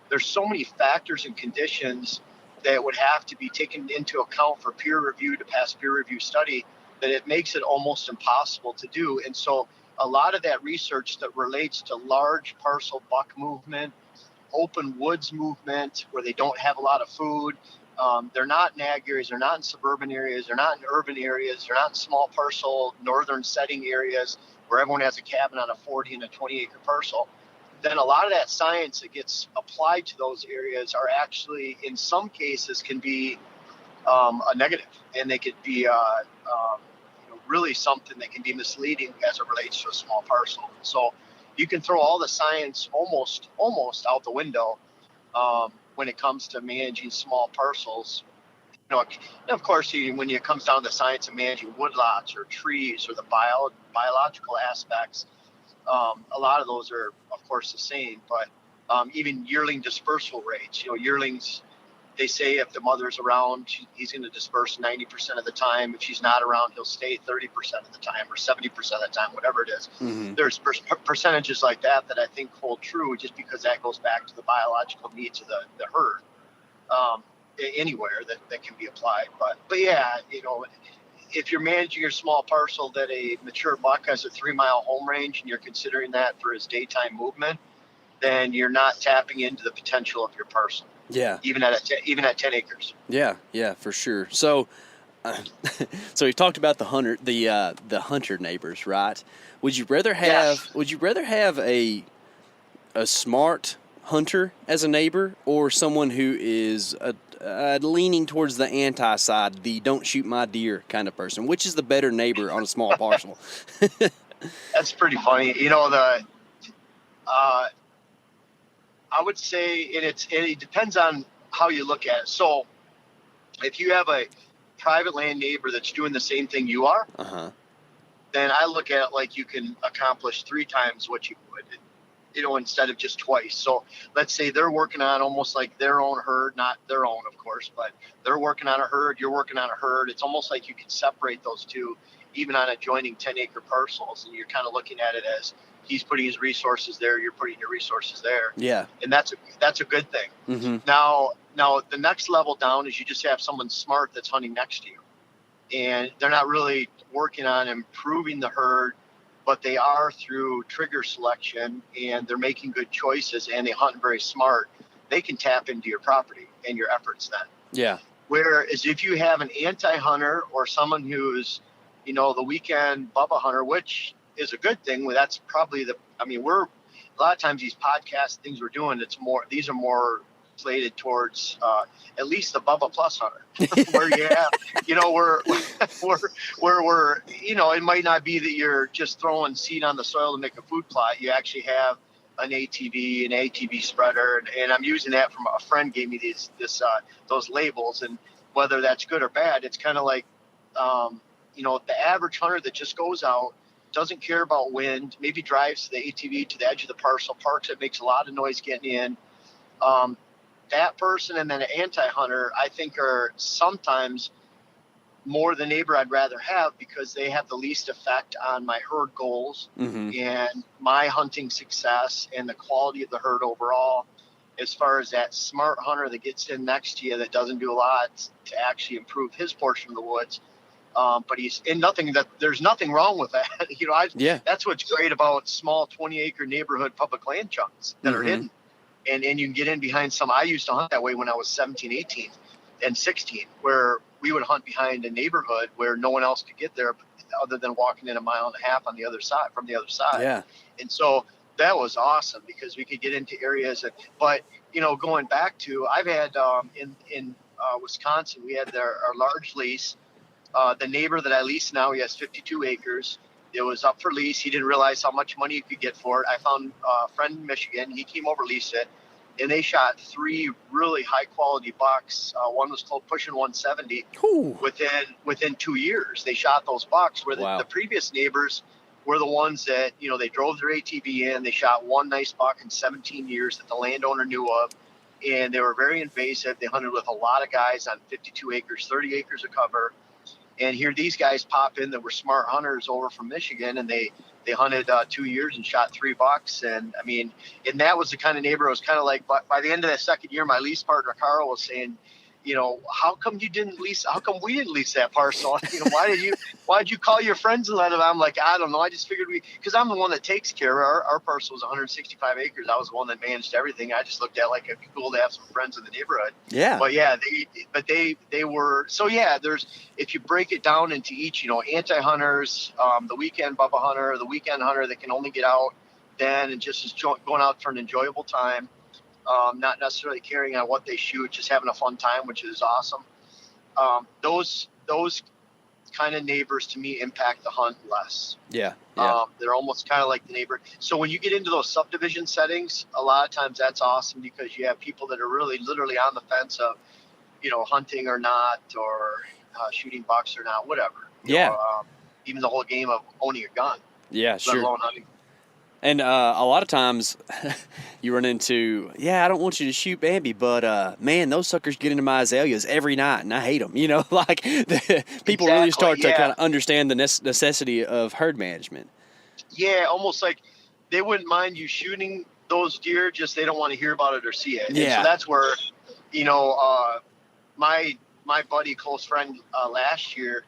There's so many factors and conditions that would have to be taken into account for peer review to pass peer review study that it makes it almost impossible to do. And so a lot of that research that relates to large parcel buck movement, open woods movement where they don't have a lot of food, they're not in ag areas, they're not in suburban areas, they're not in urban areas, they're not in small parcel northern setting areas where everyone has a cabin on a 40 and a 20 acre parcel. Then a lot of that science that gets applied to those areas are actually, in some cases, can be a negative, and they could be really something that can be misleading as it relates to a small parcel. So you can throw all the science almost out the window when it comes to managing small parcels. and of course, when it comes down to science of managing woodlots or trees or the biological aspects, a lot of those are, of course, the same. But even yearling dispersal rates, yearlings, they say if the mother's around, he's going to disperse 90% of the time. If she's not around, he'll stay 30% of the time or 70% of the time, whatever it is. Mm-hmm. There's percentages like that I think hold true, just because that goes back to the biological needs of the herd. Anywhere that can be applied. But yeah, if you're managing your small parcel that a mature buck has a 3-mile home range and you're considering that for his daytime movement, then you're not tapping into the potential of your parcel. Yeah. Even at 10 acres. Yeah, for sure. So, so you talked about the hunter neighbors, right? Would you rather have a smart hunter as a neighbor, or someone who is leaning towards the anti side, the don't shoot my deer kind of person? Which is the better neighbor on a small parcel? That's pretty funny. I would say, and it depends on how you look at it. So if you have a private land neighbor that's doing the same thing you are, then I look at it like you can accomplish 3 times what you would, instead of just twice. So let's say they're working on almost like their own herd, not their own, of course, but they're working on a herd, you're working on a herd. It's almost like you can separate those two, even on adjoining 10-acre parcels. And you're kind of looking at it as he's putting his resources there, you're putting your resources there. Yeah. And that's a good thing. Mm-hmm. Now the next level down is you just have someone smart that's hunting next to you. And they're not really working on improving the herd, but they are through trigger selection, and they're making good choices, and they hunt very smart. They can tap into your property and your efforts then. Yeah. Whereas if you have an anti-hunter or someone who's, the weekend Bubba hunter, which is a good thing. That's probably we're a lot of times these podcast things we're doing, these are more slated towards at least the Bubba Plus hunter, where you have, we're it might not be that you're just throwing seed on the soil to make a food plot. You actually have an ATV spreader, and I'm using that from a friend gave me those labels, and whether that's good or bad, it's kind of like the average hunter that just goes out, doesn't care about wind, maybe drives the ATV to the edge of the parcel, parks it, makes a lot of noise getting in. That person and then an anti-hunter, I think, are sometimes more the neighbor I'd rather have, because they have the least effect on my herd goals and my hunting success and the quality of the herd overall. As far as that smart hunter that gets in next to you that doesn't do a lot to actually improve his portion of the woods. But he's in there's nothing wrong with that. That's what's great about small 20-acre neighborhood public land chunks that are hidden. And you can get in behind some. I used to hunt that way when I was 17, 18, and 16, where we would hunt behind a neighborhood where no one else could get there other than walking in a mile and a half on the other side, from the other side. Yeah. And so that was awesome, because we could get into areas but going back to, I've had in Wisconsin, we had our large lease. The neighbor that I lease now, he has 52 acres. It was up for lease. He didn't realize how much money you could get for it. I found a friend in Michigan. He came over, leased it, and they shot 3 really high quality bucks. One was called pushing 170. Ooh. Within 2 years. They shot those bucks, where the previous neighbors were the ones that, they drove their ATV in. They shot one nice buck in 17 years that the landowner knew of. And they were very invasive. They hunted with a lot of guys on 52 acres, 30 acres of cover. And here these guys pop in that were smart hunters over from Michigan, and they hunted 2 years and shot 3 bucks. And and that was the kind of neighbor. It was kind of like, by the end of that second year, my lease partner Carl was saying, how come you didn't lease? How come we didn't lease that parcel? Why did you call your friends and let them? I'm like, I don't know. I just figured because I'm the one that takes care. Our parcel was 165 acres. I was the one that managed everything. I just looked at like, it'd be cool to have some friends in the neighborhood. Yeah. But yeah, they were. So yeah, if you break it down into each, anti-hunters, the weekend Bubba hunter, the weekend hunter that can only get out then and just is going out for an enjoyable time. Not necessarily caring on what they shoot, just having a fun time, which is awesome. Those kind of neighbors to me impact the hunt less. Yeah. They're almost kind of like the neighbor. So when you get into those subdivision settings, a lot of times that's awesome, because you have people that are really literally on the fence of, hunting or not, or shooting bucks or not, whatever. Even the whole game of owning a gun. Yeah, let sure. alone hunting. And a lot of times you run into, I don't want you to shoot Bambi, but man, those suckers get into my azaleas every night, and I hate them. Like people really start to kind of understand the necessity of herd management. Yeah, almost like they wouldn't mind you shooting those deer, just they don't want to hear about it or see it. Yeah. And so that's where, my buddy, close friend, last year,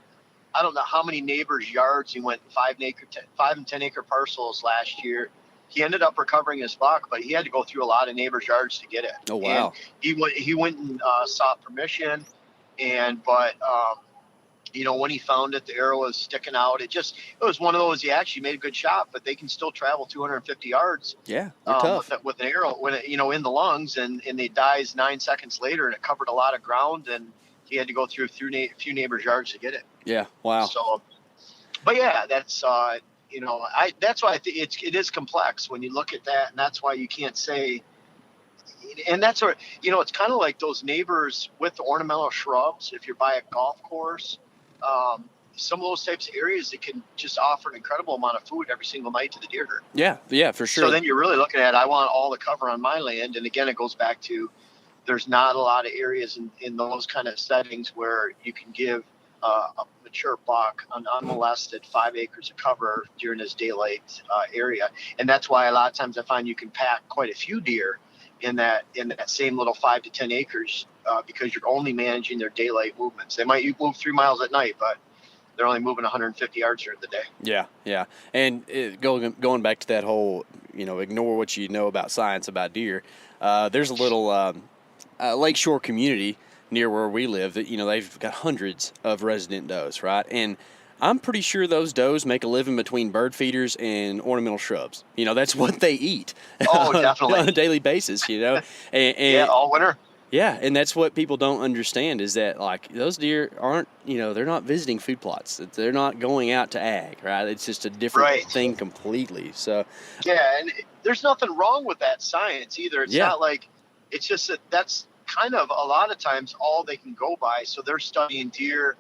I don't know how many neighbors' yards he went 5 and 10 acre parcels last year. He ended up recovering his buck, but he had to go through a lot of neighbors' yards to get it. Oh wow! And he went and sought permission, but when he found it, the arrow was sticking out. It was one of those. He actually made a good shot, but they can still travel 250 yards. Yeah, they're tough. With an arrow when it, in the lungs, and they dies 9 seconds later, and it covered a lot of ground, and he had to go through a few neighbors' yards to get it. Yeah, wow. So, but yeah, that's that's why I think it is complex when you look at that, and that's why you can't say. And that's where it's kind of like those neighbors with the ornamental shrubs. If you're by a golf course, some of those types of areas that can just offer an incredible amount of food every single night to the deer herd. Yeah, for sure. So then you're really looking at, I want all the cover on my land, and again, it goes back to there's not a lot of areas in those kind of settings where you can give a mature buck an unmolested 5 acres of cover during his daylight area. And that's why a lot of times I find you can pack quite a few deer in that same little 5 to 10 acres because you're only managing their daylight movements. They might move 3 miles at night, but they're only moving 150 yards during the day. Yeah. And going back to that whole, ignore what you know about science about deer. There's a little lakeshore community near where we live that, they've got hundreds of resident does, right? And I'm pretty sure those does make a living between bird feeders and ornamental shrubs. That's what they eat. Oh, definitely. On a daily basis, and yeah, all winter. Yeah, and that's what people don't understand is that, like, those deer aren't, they're not visiting food plots. They're not going out to ag, right? It's just a different thing completely. So yeah, and there's nothing wrong with that science either. It's not like, it's just that's kind of a lot of times all they can go by. So they're studying deer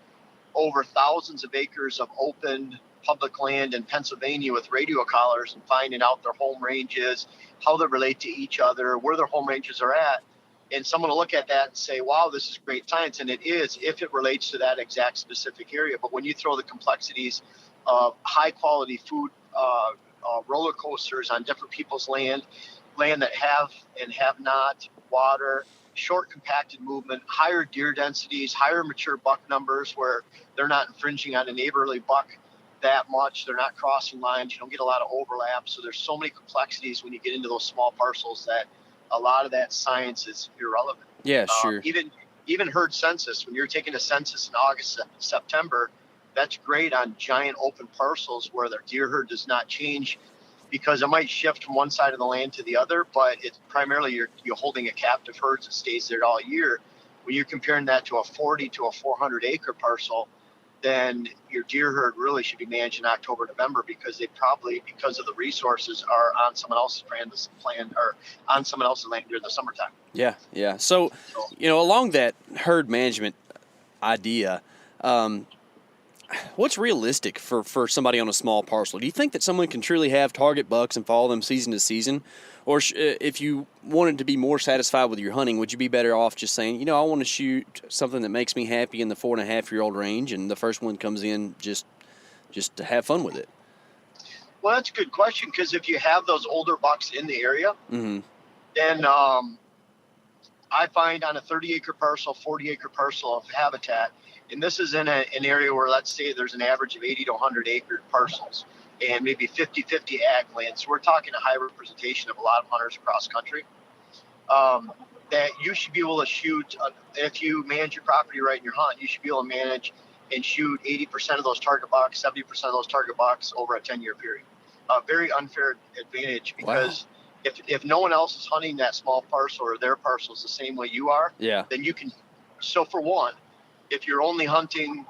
over thousands of acres of open public land in Pennsylvania with radio collars and finding out their home ranges, how they relate to each other, where their home ranges are at. And someone will look at that and say, wow, this is great science. And it is if it relates to that exact specific area. But when you throw the complexities of high quality food, roller coasters on different people's land that have and have not, water, short compacted movement, higher deer densities, higher mature buck numbers where they're not infringing on a neighborly buck that much. They're not crossing lines. You don't get a lot of overlap. So there's so many complexities when you get into those small parcels that a lot of that science is irrelevant. Yeah, sure. Even herd census, when you're taking a census in August, September, that's great on giant open parcels where their deer herd does not change because it might shift from one side of the land to the other, but it's primarily you're holding a captive herd that stays there all year. When you're comparing that to a 40 to a 400 acre parcel, then your deer herd really should be managed in October, November because they probably, because of the resources, are on someone else's land or on someone else's land during the summertime. Yeah. So along that herd management idea, what's realistic for somebody on a small parcel? Do you think that someone can truly have target bucks and follow them season to season? Or if you wanted to be more satisfied with your hunting, would you be better off just saying, I want to shoot something that makes me happy in the 4.5-year-old range, and the first one comes in just to have fun with it? Well, that's a good question because if you have those older bucks in the area, then I find on a 30-acre parcel, 40-acre parcel of habitat, and this is in an area where, let's say, there's an average of 80 to 100-acre parcels and maybe 50-50 ag land. So we're talking a high representation of a lot of hunters across country. That you should be able to shoot, if you manage your property right in your hunt, you should be able to manage and shoot 80% of those target bucks, 70% of those target bucks over a 10-year period. A very unfair advantage because if no one else is hunting that small parcel or their parcels the same way you are, then you can. So for one, if you're only hunting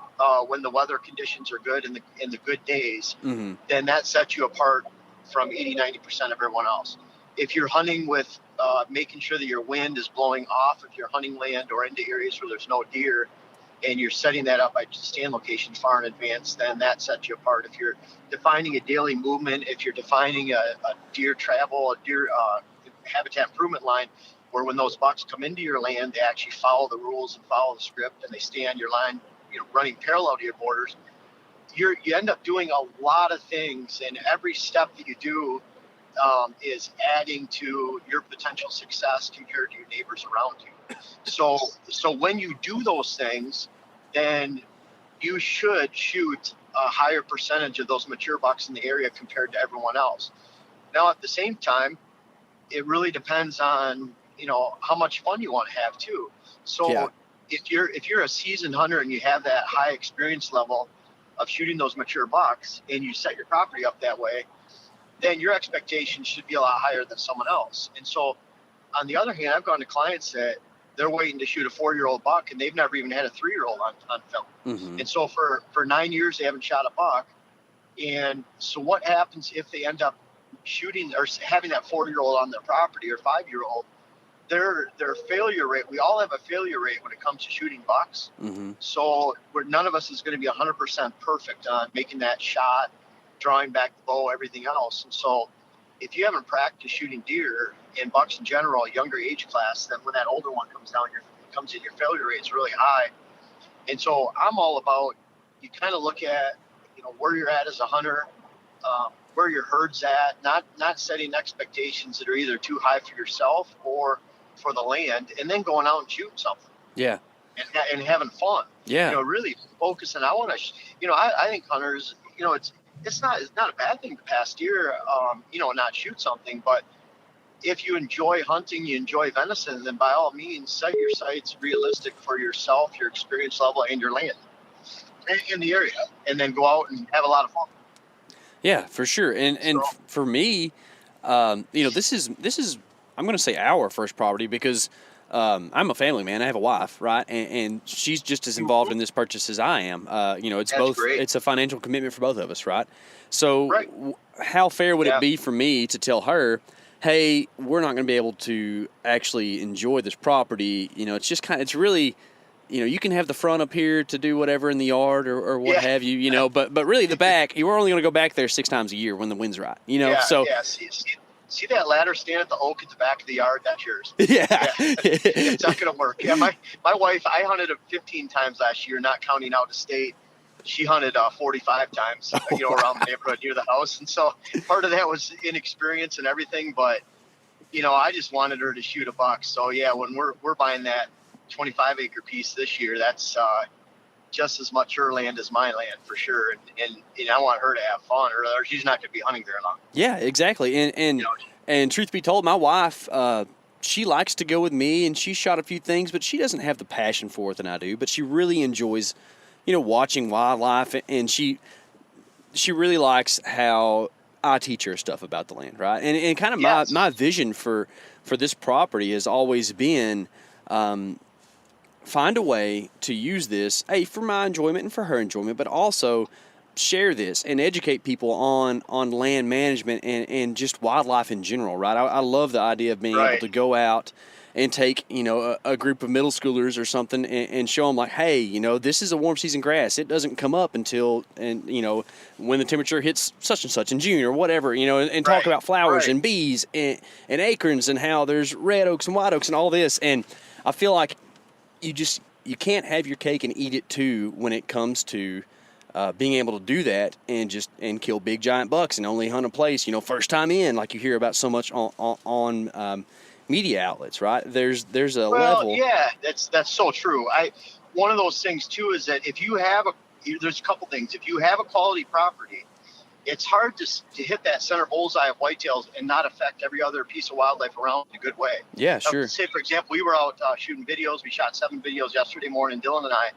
when the weather conditions are good in the good days, then that sets you apart from 80-90% of everyone else. If you're hunting with making sure that your wind is blowing off of your hunting land or into areas where there's no deer, and you're setting that up by stand locations far in advance, then that sets you apart. If you're defining a daily movement, if you're defining a deer travel, a deer habitat improvement line, where when those bucks come into your land, they actually follow the rules and follow the script, and they stay on your line, running parallel to your borders, you end up doing a lot of things, and every step that you do is adding to your potential success compared to your neighbors around you. So when you do those things, then you should shoot a higher percentage of those mature bucks in the area compared to everyone else. Now, at the same time, it really depends on how much fun you want to have too. So if you're a seasoned hunter and you have that high experience level of shooting those mature bucks, and you set your property up that way, then your expectations should be a lot higher than someone else. And so, on the other hand, I've gone to clients that they're waiting to shoot a 4-year-old buck, and they've never even had a 3-year-old on film. Mm-hmm. And so for 9 years, they haven't shot a buck. And so what happens if they end up shooting or having that 4-year-old on their property, or 5-year-old? Their failure rate, we all have a failure rate when it comes to shooting bucks. Mm-hmm. So none of us is going to be 100% perfect on making that shot, drawing back the bow, everything else. And so if you haven't practiced shooting deer and bucks in general, a younger age class, then when that older one comes in, your failure rate is really high. And so I'm all about, you kind of look at, where you're at as a hunter, where your herd's at, not setting expectations that are either too high for yourself or for the land, and then going out and shooting something. Yeah. And having fun. Yeah. Really focusing. I want to, I think hunters, it's not a bad thing to pass deer, not shoot something, but if you enjoy hunting, you enjoy venison, then by all means set your sights realistic for yourself, your experience level, and your land in the area, and then go out and have a lot of fun. Yeah, for sure. And for me, this is I'm going to say our first property, because I'm a family man. I have a wife, right? And she's just as involved in this purchase as I am. It's That's both. great. It's a financial commitment for both of us, right? So Right. How fair would it be for me to tell her, hey, we're not going to be able to actually enjoy this property? It's just it's really, you can have the front up here to do whatever in the yard or what have you, but really the back, you're only going to go back there 6 times a year when the wind's right, so. Yeah. See that ladder stand at the oak at the back of the yard? That's yours. Yeah. It's not going to work. Yeah, my wife, I hunted 15 times last year, not counting out of state. She hunted 45 times, around the neighborhood near the house. And so part of that was inexperience and everything. But, I just wanted her to shoot a buck. So, yeah, when we're buying that 25-acre piece this year, that's just as much her land as my land for sure. And I want her to have fun, or she's not going to be hunting very long. Yeah, exactly. And truth be told, my wife, she likes to go with me, and she shot a few things, but she doesn't have the passion for it than I do. But she really enjoys, watching wildlife, and she really likes how I teach her stuff about the land, right? And kind of my vision for this property has always been, find a way to use this, for my enjoyment and for her enjoyment, but also share this and educate people on land management and just wildlife in general, right? I love the idea of being able to go out and take, a group of middle schoolers or something and show them, like, hey, this is a warm season grass. It doesn't come up until, when the temperature hits such and such in June or whatever, and talk about flowers and bees and acorns and how there's red oaks and white oaks and all this. And I feel like you can't have your cake and eat it too when it comes to being able to do that and kill big giant bucks and only hunt a place, first time in, like you hear about so much on media outlets, right? There's a level. Yeah, that's so true. One of those things too is that there's a couple things. If you have a quality property, it's hard to hit that center bullseye of whitetails and not affect every other piece of wildlife around in a good way. Yeah, sure. Say, for example, we were out shooting videos. We shot 7 videos yesterday morning. Dylan and I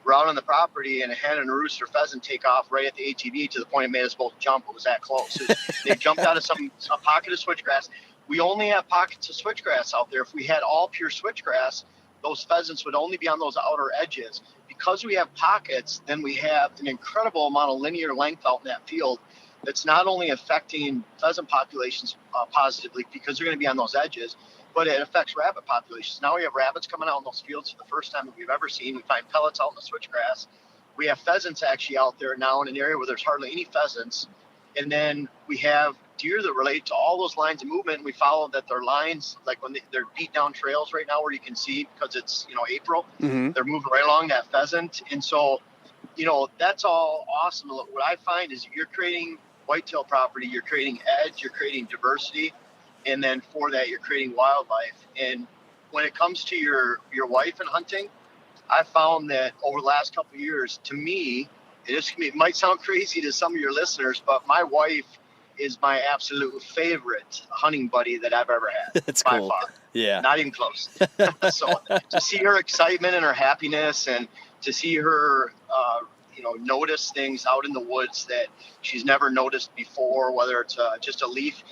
were out on the property, and a hen and a rooster pheasant take off right at the ATV to the point it made us both jump. It was that close. They jumped out of a pocket of switchgrass. We only have pockets of switchgrass out there. If we had all pure switchgrass, those pheasants would only be on those outer edges. Because we have pockets, then we have an incredible amount of linear length out in that field that's not only affecting pheasant populations positively because they're going to be on those edges, but it affects rabbit populations. Now we have rabbits coming out in those fields for the first time that we've ever seen. We find pellets out in the switchgrass. We have pheasants actually out there now in an area where there's hardly any pheasants. And then we have deer that relate to all those lines of movement. And we follow that their lines, like when they're beat down trails right now where you can see because it's, April, they're moving right along that pheasant. And so, that's all awesome. What I find is you're creating whitetail property, you're creating edge, you're creating diversity. And then for that, you're creating wildlife. And when it comes to your wife and hunting, I found that over the last couple of years, to me, it might sound crazy to some of your listeners, but my wife is my absolute favorite hunting buddy that I've ever had. That's by cool. far. Yeah. Not even close. So to see her excitement and her happiness, and to see her, notice things out in the woods that she's never noticed before, whether it's just a leaf.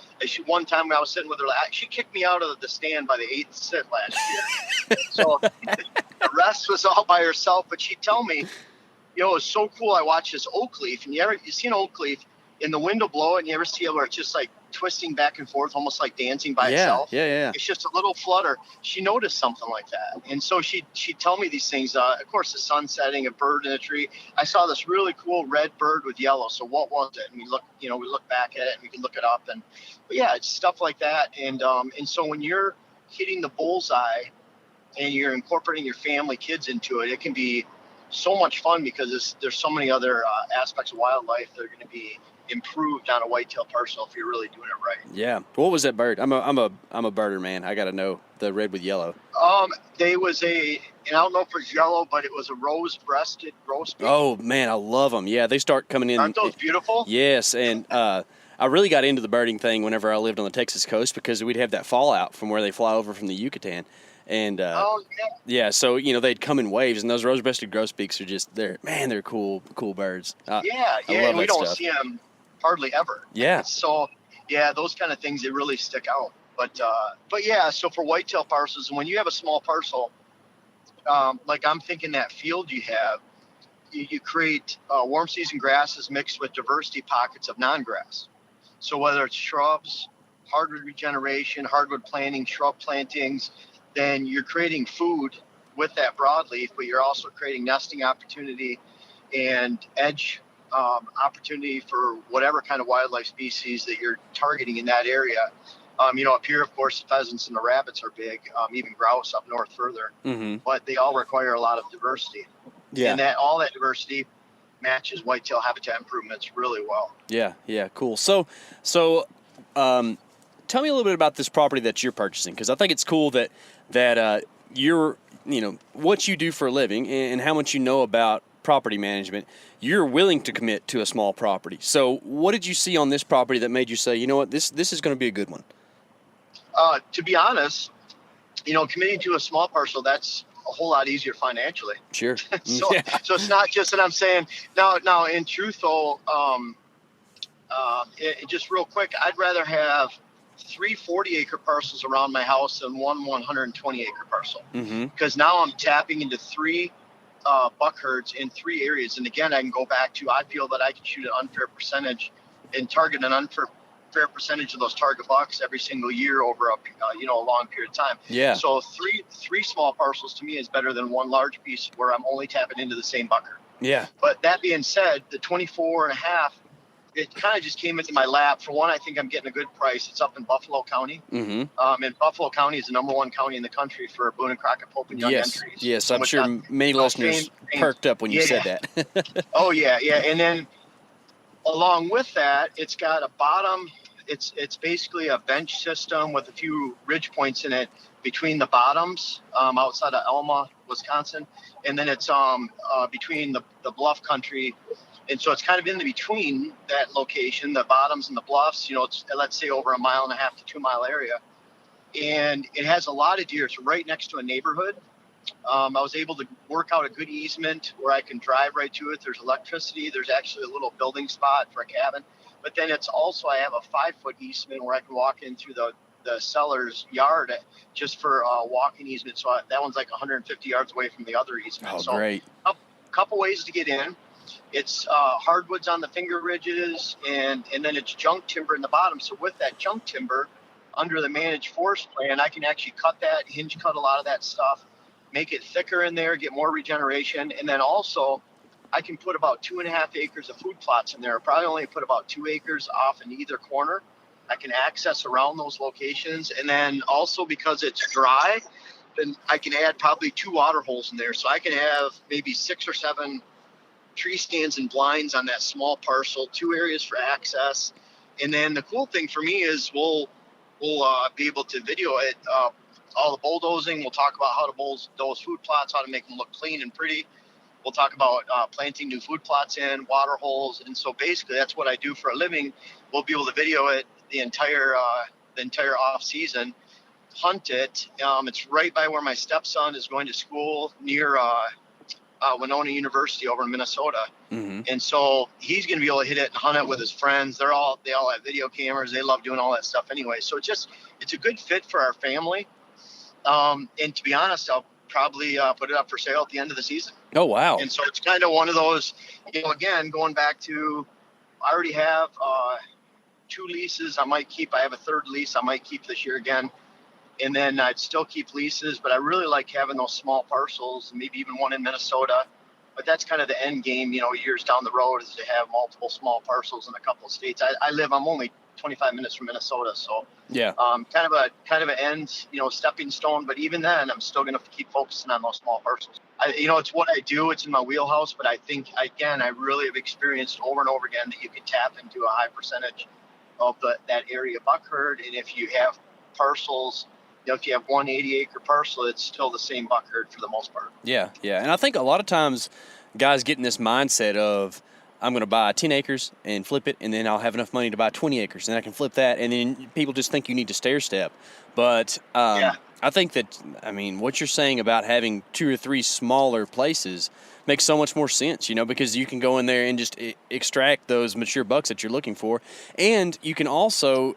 One time when I was sitting with her, she kicked me out of the stand by the 8th sit last year. So the rest was all by herself, but she'd tell me, it's so cool. I watched this oak leaf, and you see an oak leaf in the wind will blow it, and you ever see it where it's just like twisting back and forth, almost like dancing by itself. Yeah. It's just a little flutter. She noticed something like that, and so she'd tell me these things. Of course, the sun setting, a bird in a tree. I saw this really cool red bird with yellow. So what was it? And we look back at it, and we can look it up. But yeah, it's stuff like that. And so when you're hitting the bullseye, and you're incorporating your family, kids into it, it can be so much fun because there's so many other aspects of wildlife that are going to be improved on a whitetail parcel if you're really doing it right. Yeah. What was that bird? I'm a birder, man. I got to know the red with yellow. They was and I don't know if it was yellow, but it was a rose-breasted grosbeak. Oh man, I love them. Yeah, they start coming in. Aren't those beautiful? Yes, and I really got into the birding thing whenever I lived on the Texas coast because we'd have that fallout from where they fly over from the Yucatan. And so they'd come in waves, and those rose-breasted grosbeaks are they're cool birds. And we don't see them hardly ever. Yeah. So those kind of things, they really stick out. But so for whitetail parcels, and when you have a small parcel, like I'm thinking that field you have, you create warm season grasses mixed with diversity pockets of non-grass. So whether it's shrubs, hardwood regeneration, hardwood planting, shrub plantings, then you're creating food with that broadleaf, but you're also creating nesting opportunity and edge opportunity for whatever kind of wildlife species that you're targeting in that area. Up here, of course, the pheasants and the rabbits are big, even grouse up north further, but they all require a lot of diversity. Yeah. And all that diversity matches whitetail habitat improvements really well. Yeah, cool. So tell me a little bit about this property that you're purchasing, because I think it's cool that you're, what you do for a living and how much you know about property management, you're willing to commit to a small property. So what did you see on this property that made you say, you know what, this is going to be a good one? To be honest, committing to a small parcel, that's a whole lot easier financially. Sure. So it's not just that I'm saying now in truth though, just real quick, I'd rather have 3 40-acre parcels around my house than one 120-acre parcel. Because now I'm tapping into 3 buck herds in 3 areas. And again, I can go back to, I feel that I can shoot an unfair percentage and target an unfair percentage of those target bucks every single year over a long period of time. Yeah. So three small parcels to me is better than one large piece where I'm only tapping into the same buck herd. Yeah. But that being said, the 24 and a half, it kind of just came into my lap. For one, I think I'm getting a good price. It's up in Buffalo County. And Buffalo County is the #1 county in the country for Boone and Crockett Pope and Young entries. Yes, I'm sure many listeners perked up when you said that. Oh, yeah. And then along with that, it's got a bottom. It's basically a bench system with a few ridge points in it between the bottoms outside of Elma, Wisconsin. And then it's between the bluff country. And so it's kind of in between that location, the bottoms and the bluffs, it's, let's say, over a 1.5 to 2 mile area. And it has a lot of deer. It's right next to a neighborhood. I was able to work out a good easement where I can drive right to it. There's electricity. There's actually a little building spot for a cabin. But then it's also, I have a 5-foot easement where I can walk in through the seller's yard just for walking easement. So that one's like 150 yards away from the other easement. Oh, great. A couple ways to get in. it's hardwoods on the finger ridges, and then it's junk timber in the bottom. So with that junk timber, under the managed forest plan, I can actually cut that, hinge cut a lot of that stuff, make it thicker in there, get more regeneration, and then also I can put about 2.5 acres of food plots in there. Probably only put about 2 acres off in either corner. I can access around those locations, and then also because it's dry, then I can add probably 2 water holes in there. So I can have maybe 6 or 7 tree stands and blinds on that small parcel, 2 areas for access. And then the cool thing for me is we'll be able to video it, all the bulldozing. We'll talk about how to bulldoze those food plots, how to make them look clean and pretty. We'll talk about planting new food plots in, water holes. And so basically that's what I do for a living. We'll be able to video it the entire off season, hunt it. It's right by where my stepson is going to school, near Winona University over in Minnesota. Mm-hmm. And so he's going to be able to hit it and hunt it with his friends. They all have video cameras. They love doing all that stuff anyway. So it's a good fit for our family. And to be honest, I'll probably put it up for sale at the end of the season. Oh, wow. And so it's kind of one of those, again, going back to, I already have 2 leases I might keep. I have a 3rd lease I might keep this year again. And then I'd still keep leases, but I really like having those small parcels, maybe even one in Minnesota. But that's kind of the end game, years down the road, is to have multiple small parcels in a couple of states. I'm only 25 minutes from Minnesota, so Yeah. kind of an end, stepping stone. But even then, I'm still going to keep focusing on those small parcels. It's what I do. It's in my wheelhouse. But I think, again, I really have experienced over and over again that you can tap into a high percentage of that area buck herd. And if you have parcels, if you have 180-acre parcel, it's still the same buck herd for the most part. Yeah, yeah. And I think a lot of times guys get in this mindset of, I'm going to buy 10 acres and flip it, and then I'll have enough money to buy 20 acres, and I can flip that, and then people just think you need to stair step. But I think that, what you're saying about having 2 or 3 smaller places makes so much more sense, because you can go in there and just extract those mature bucks that you're looking for, and you can also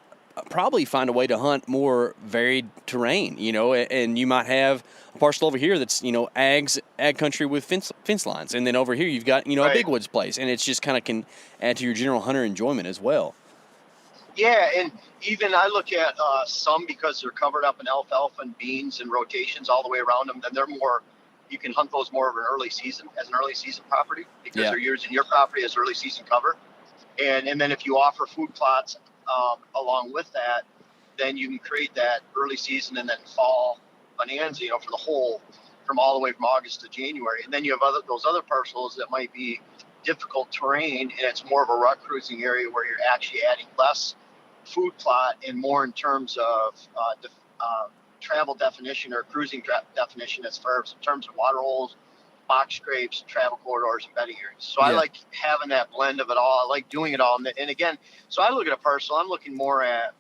probably find a way to hunt more varied terrain, and you might have a parcel over here that's, ag country with fence lines. And then over here you've got, Right. a big woods place, and it's just kind of can add to your general hunter enjoyment as well. Yeah, and even I look at some, because they're covered up in alfalfa and beans and rotations all the way around them, then they're more, you can hunt those more of an early season property, because Yeah. they're using your property as early season cover. And then if you offer food plots along with that, then you can create that early season and then fall bonanza, for the whole, from all the way from August to January. And then you have those other parcels that might be difficult terrain, and it's more of a rut cruising area where you're actually adding less food plot and more in terms of travel definition or cruising definition, as far as in terms of water holes, box scrapes, travel corridors, and bedding areas. So I like having that blend of it all. I like doing it all. And again, so I look at a parcel, I'm looking more at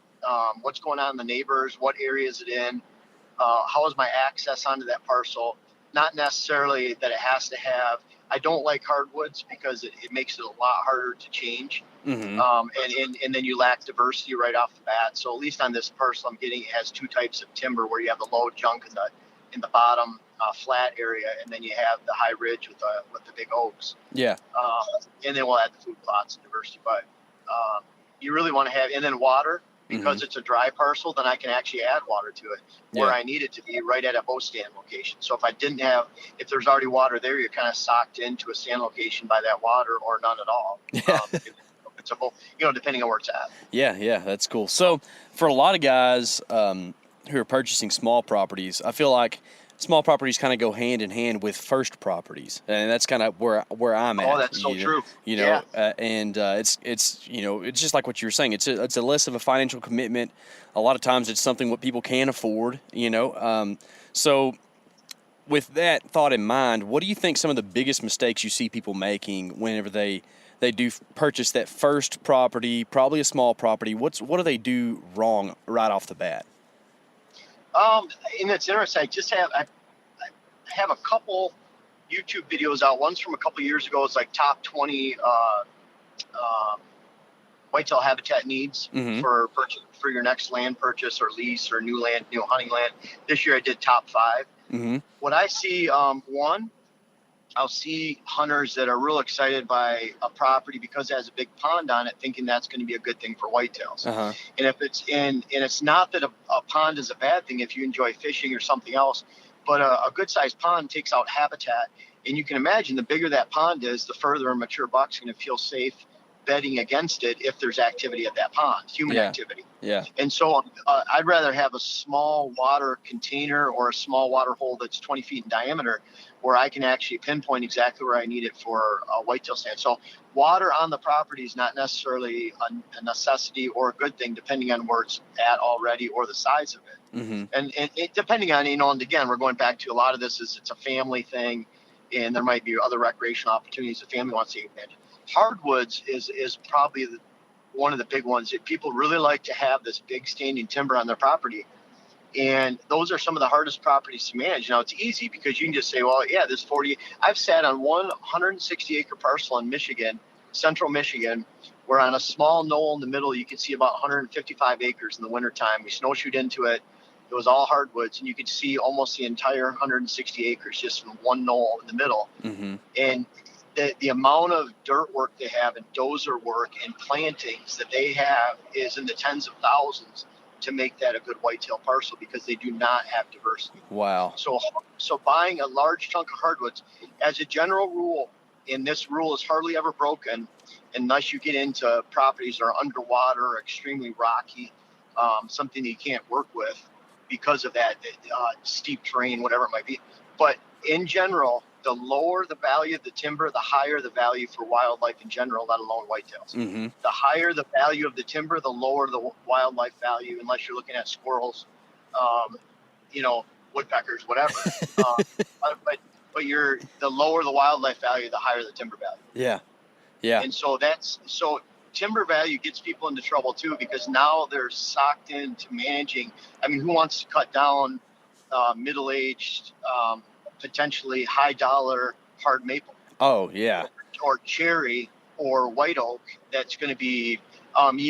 what's going on in the neighbors, what area is it in, how is my access onto that parcel, not necessarily that it has to have. I don't like hardwoods because it makes it a lot harder to change. Mm-hmm. And then you lack diversity right off the bat. So at least on this parcel I'm getting, it has 2 types of timber, where you have the low junk in the bottom flat area, and then you have the high ridge with the big oaks. Yeah. And then we'll add the food plots and diversity. But you really want to have, and then water, because it's a dry parcel, then I can actually add water to it where I need it to be, right at a bow stand location. So if there's already water there, you're kind of socked into a stand location by that water, or none at all. Yeah. It's a whole, depending on where it's at. Yeah, that's cool. So for a lot of guys who are purchasing small properties, I feel like small properties kind of go hand in hand with first properties, and that's kind of where I'm at. Oh, that's so true. And it's it's just like what you were saying. It's a less of a financial commitment. A lot of times it's something what people can afford. So with that thought in mind, what do you think some of the biggest mistakes you see people making whenever they do purchase that first property, probably a small property? What do they do wrong right off the bat? And it's interesting. I have a couple YouTube videos out. One's from a couple years ago. It's like top 20 whitetail habitat needs for your next land purchase or lease or new land, hunting land. This year I did top 5. Mm-hmm. What I see, one, I'll see hunters that are real excited by a property because it has a big pond on it, thinking that's going to be a good thing for whitetails. Uh-huh. And if it's not that a pond is a bad thing if you enjoy fishing or something else, but a good sized pond takes out habitat. And you can imagine the bigger that pond is, the further a mature buck's going to feel safe bedding against it if there's activity at that pond, human activity. Yeah. And so I'd rather have a small water container or a small water hole that's 20 feet in diameter where I can actually pinpoint exactly where I need it for a whitetail stand. So water on the property is not necessarily a necessity or a good thing, depending on where it's at already or the size of it. Mm-hmm. And it, depending on, and again, we're going back to a lot of this is it's a family thing, and there might be other recreational opportunities the family wants to take advantage. Hardwoods is probably one of the big ones that people really like to have this big standing timber on their property. And those are some of the hardest properties to manage. Now, it's easy because you can just say, well, yeah, there's 40. I've sat on 160 acre parcel in Michigan, central Michigan, where on a small knoll in the middle, you can see about 155 acres in the wintertime. We snowshoed into it. It was all hardwoods, and you could see almost the entire 160 acres just from one knoll in the middle. Mm-hmm. And the amount of dirt work they have and dozer work and plantings that they have is in the tens of thousands to make that a good whitetail parcel because they do not have diversity. Wow. So buying a large chunk of hardwoods, as a general rule, and this rule is hardly ever broken unless you get into properties that are underwater or extremely rocky, something you can't work with because of that steep terrain, whatever it might be. But in general, the lower the value of the timber, the higher the value for wildlife in general, let alone whitetails. Mm-hmm. The higher the value of the timber, the lower the wildlife value, unless you're looking at squirrels, woodpeckers, whatever. But the lower the wildlife value, the higher the timber value. Yeah. Yeah. And so timber value gets people into trouble too, because now they're socked into managing. I mean, who wants to cut down middle-aged, potentially high dollar hard maple? Oh, yeah. Or cherry or white oak that's going to be walnut's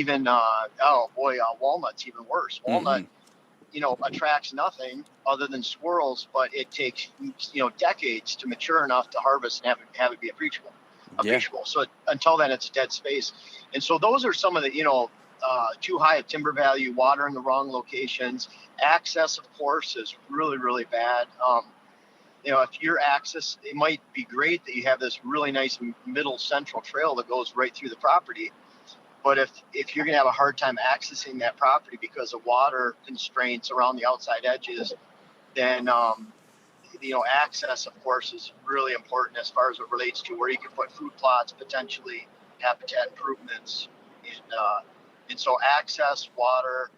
even worse. Walnut, attracts nothing other than squirrels, but it takes, decades to mature enough to harvest and have it be appreciable. Yeah. So until then, it's a dead space. And so those are some of the, too high of timber value, water in the wrong locations. Access, of course, is really, really bad. If your access, it might be great that you have this really nice middle central trail that goes right through the property. But if you're going to have a hard time accessing that property because of water constraints around the outside edges, then, access, of course, is really important as far as it relates to where you can put food plots, potentially habitat improvements. And so access, water,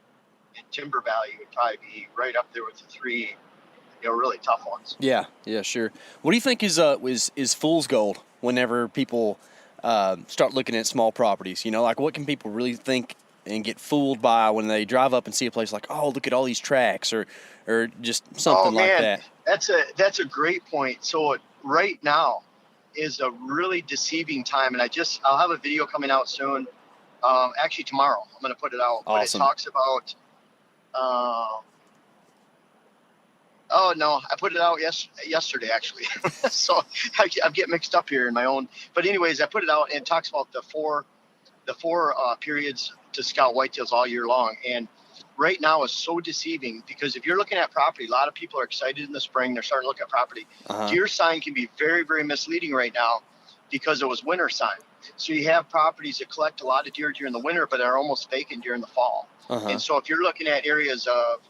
and timber value would probably be right up there with the three really tough ones. Yeah, sure. What do you think is fool's gold whenever people start looking at small properties? What can people really think and get fooled by when they drive up and see a place like, oh, look at all these tracks or just something like that? That's a great point. So right now is a really deceiving time, and I'll have a video coming out soon. Actually tomorrow I'm going to put it out. Awesome. But it talks about oh no, I put it out yesterday actually. So I get mixed up here in my own. But anyways, I put it out and it talks about the four periods to scout whitetails all year long. And right now is so deceiving because if you're looking at property, a lot of people are excited in the spring. They're starting to look at property. Uh-huh. Deer sign can be very, very misleading right now because it was winter sign. So you have properties that collect a lot of deer during the winter, but are almost vacant during the fall. Uh-huh. And so if you're looking at areas of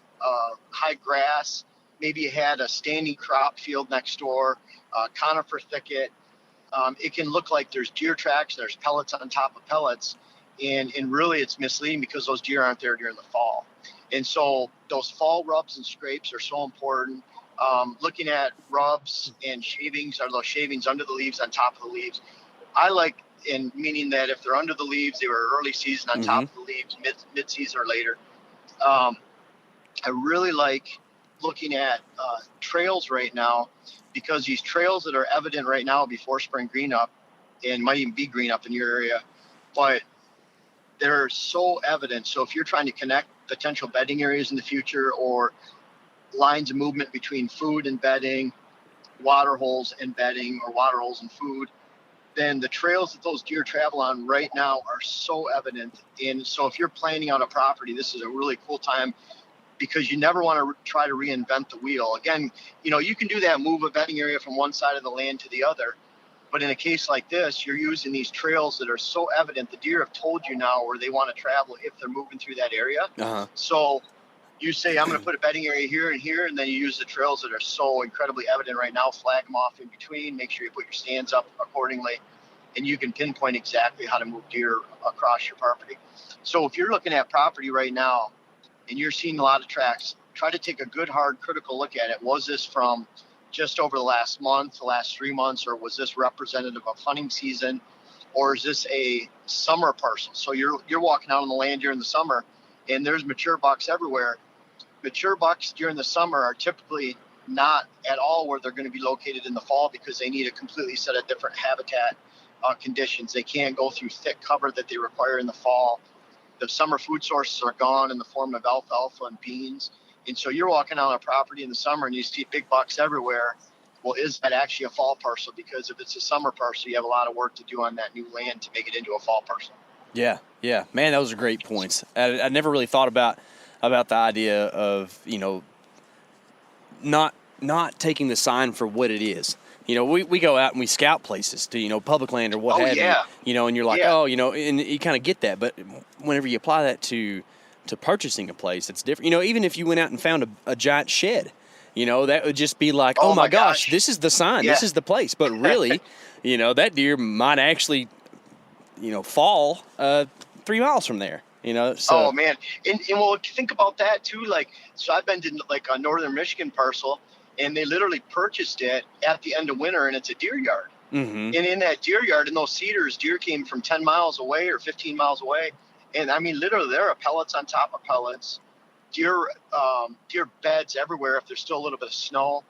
high grass, maybe you had a standing crop field next door, conifer thicket. It can look like there's deer tracks, there's pellets on top of pellets, and really it's misleading because those deer aren't there during the fall. And so those fall rubs and scrapes are so important. Looking at rubs and shavings, are those shavings under the leaves, on top of the leaves. I like, in meaning that if they're under the leaves, they were early season, on top of the leaves, mid-season or later. I really like looking at trails right now because these trails that are evident right now before spring green up, and might even be green up in your area, but they're so evident. So if you're trying to connect potential bedding areas in the future or lines of movement between food and bedding, water holes and bedding or water holes and food, then the trails that those deer travel on right now are so evident. And so if you're planning on a property, this is a really cool time, because you never want to try to reinvent the wheel. Again, you can do that, move a bedding area from one side of the land to the other. But in a case like this, you're using these trails that are so evident. The deer have told you now where they want to travel if they're moving through that area. Uh-huh. So you say, I'm going to put a bedding area here and here, and then you use the trails that are so incredibly evident right now, flag them off in between, make sure you put your stands up accordingly, and you can pinpoint exactly how to move deer across your property. So if you're looking at property right now and you're seeing a lot of tracks, try to take a good, hard, critical look at it. Was this from just over the last month, the last 3 months, or was this representative of hunting season, or is this a summer parcel? So you're walking out on the land during the summer, and there's mature bucks everywhere. Mature bucks during the summer are typically not at all where they're going to be located in the fall, because they need a completely set of different habitat conditions. They can't go through thick cover that they require in the fall. The summer food sources are gone in the form of alfalfa and beans. And so you're walking on a property in the summer and you see big bucks everywhere. Well, is that actually a fall parcel? Because if it's a summer parcel, you have a lot of work to do on that new land to make it into a fall parcel. Yeah. Man, those are great points. I never really thought about the idea of, not taking the sign for what it is. We go out and we scout places to, public land or what have you, and you're like, and you kind of get that. But whenever you apply that to purchasing a place, it's different. Even if you went out and found a giant shed, that would just be like, oh my gosh, this is the sign, this is the place. But really, that deer might actually, fall 3 miles from there. So. Oh man, and well, think about that too. So I've been to a northern Michigan parcel, and they literally purchased it at the end of winter, and it's a deer yard. Mm-hmm. And in that deer yard, in those cedars, deer came from 10 miles away or 15 miles away. And I mean, literally, there are pellets on top of pellets, deer beds everywhere. If there's still a little bit of snow,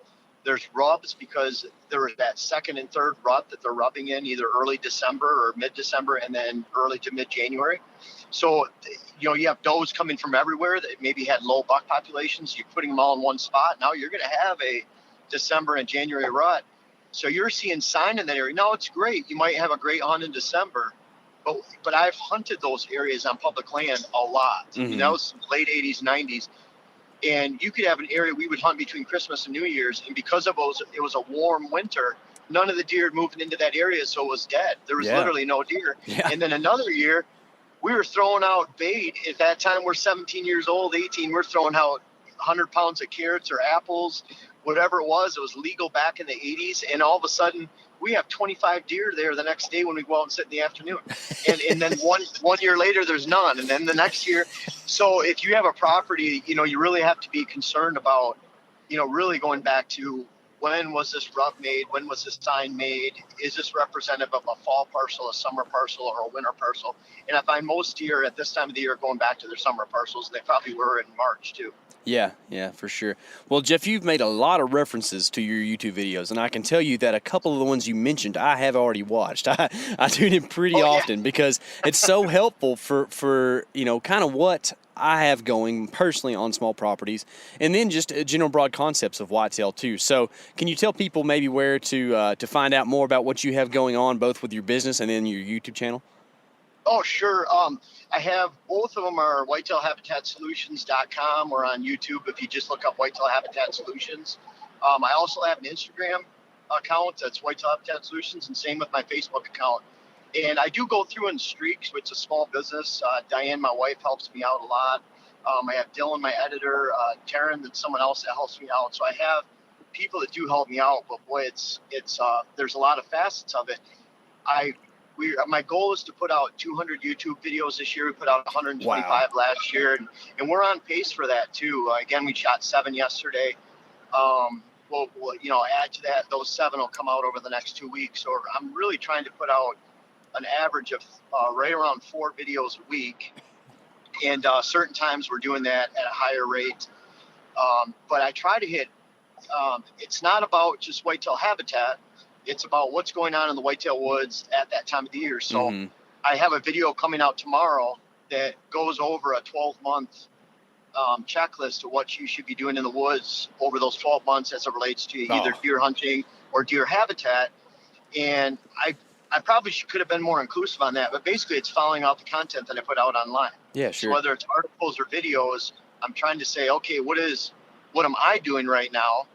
there's rubs, because there was that second and third rut that they're rubbing in either early December or mid-December, and then early to mid-January. So, you have does coming from everywhere that maybe had low buck populations. You're putting them all in one spot. Now you're going to have a December and January rut. So you're seeing sign in that area. Now it's great. You might have a great hunt in December, but I've hunted those areas on public land a lot. Mm-hmm. That was late 80s, 90s. And you could have an area we would hunt between Christmas and New Year's. And because it was a warm winter, none of the deer moved into that area. So it was dead. There was literally no deer. Yeah. And then another year, we were throwing out bait. At that time, we're 17 years old, 18. We're throwing out 100 pounds of carrots or apples, whatever it was. It was legal back in the 80s. And all of a sudden, we have 25 deer there the next day when we go out and sit in the afternoon. And then one year later, there's none. And then the next year. So if you have a property, you really have to be concerned about, really going back to, when was this rub made? When was this sign made? Is this representative of a fall parcel, a summer parcel, or a winter parcel? And I find most deer at this time of the year going back to their summer parcels, and they probably were in March too. Yeah, for sure. Well, Jeff, you've made a lot of references to your YouTube videos, and I can tell you that a couple of the ones you mentioned I have already watched. I tune in pretty often because it's so helpful for kind of what I have going personally on small properties, and then just general broad concepts of whitetail too. So can you tell people maybe where to find out more about what you have going on, both with your business and then your YouTube channel? Oh, sure. I have both of them are whitetailhabitatsolutions.com or on YouTube if you just look up Whitetail Habitat Solutions. I also have an Instagram account that's Whitetail Habitat Solutions, and same with my Facebook account. And I do go through in streaks, which is a small business. Diane, my wife, helps me out a lot. I have Dylan, my editor, Taryn, that's someone else that helps me out. So I have people that do help me out, but boy, it's there's a lot of facets of it. My goal is to put out 200 YouTube videos this year. We put out 125 last year, and we're on pace for that too. Again, we shot 7 yesterday. We'll add to that. Those 7 will come out over the next 2 weeks. So I'm really trying to put out an average of right around 4 videos a week, and certain times we're doing that at a higher rate. But I try to hit. It's not about just whitetail habitat. It's about what's going on in the whitetail woods at that time of the year. So I have a video coming out tomorrow that goes over a 12-month checklist of what you should be doing in the woods over those 12 months as it relates to either Oh. deer hunting or deer habitat. And I probably could have been more inclusive on that, but basically it's following out the content that I put out online. Yeah, So sure. whether it's articles or videos, I'm trying to say, okay, what am I doing right now?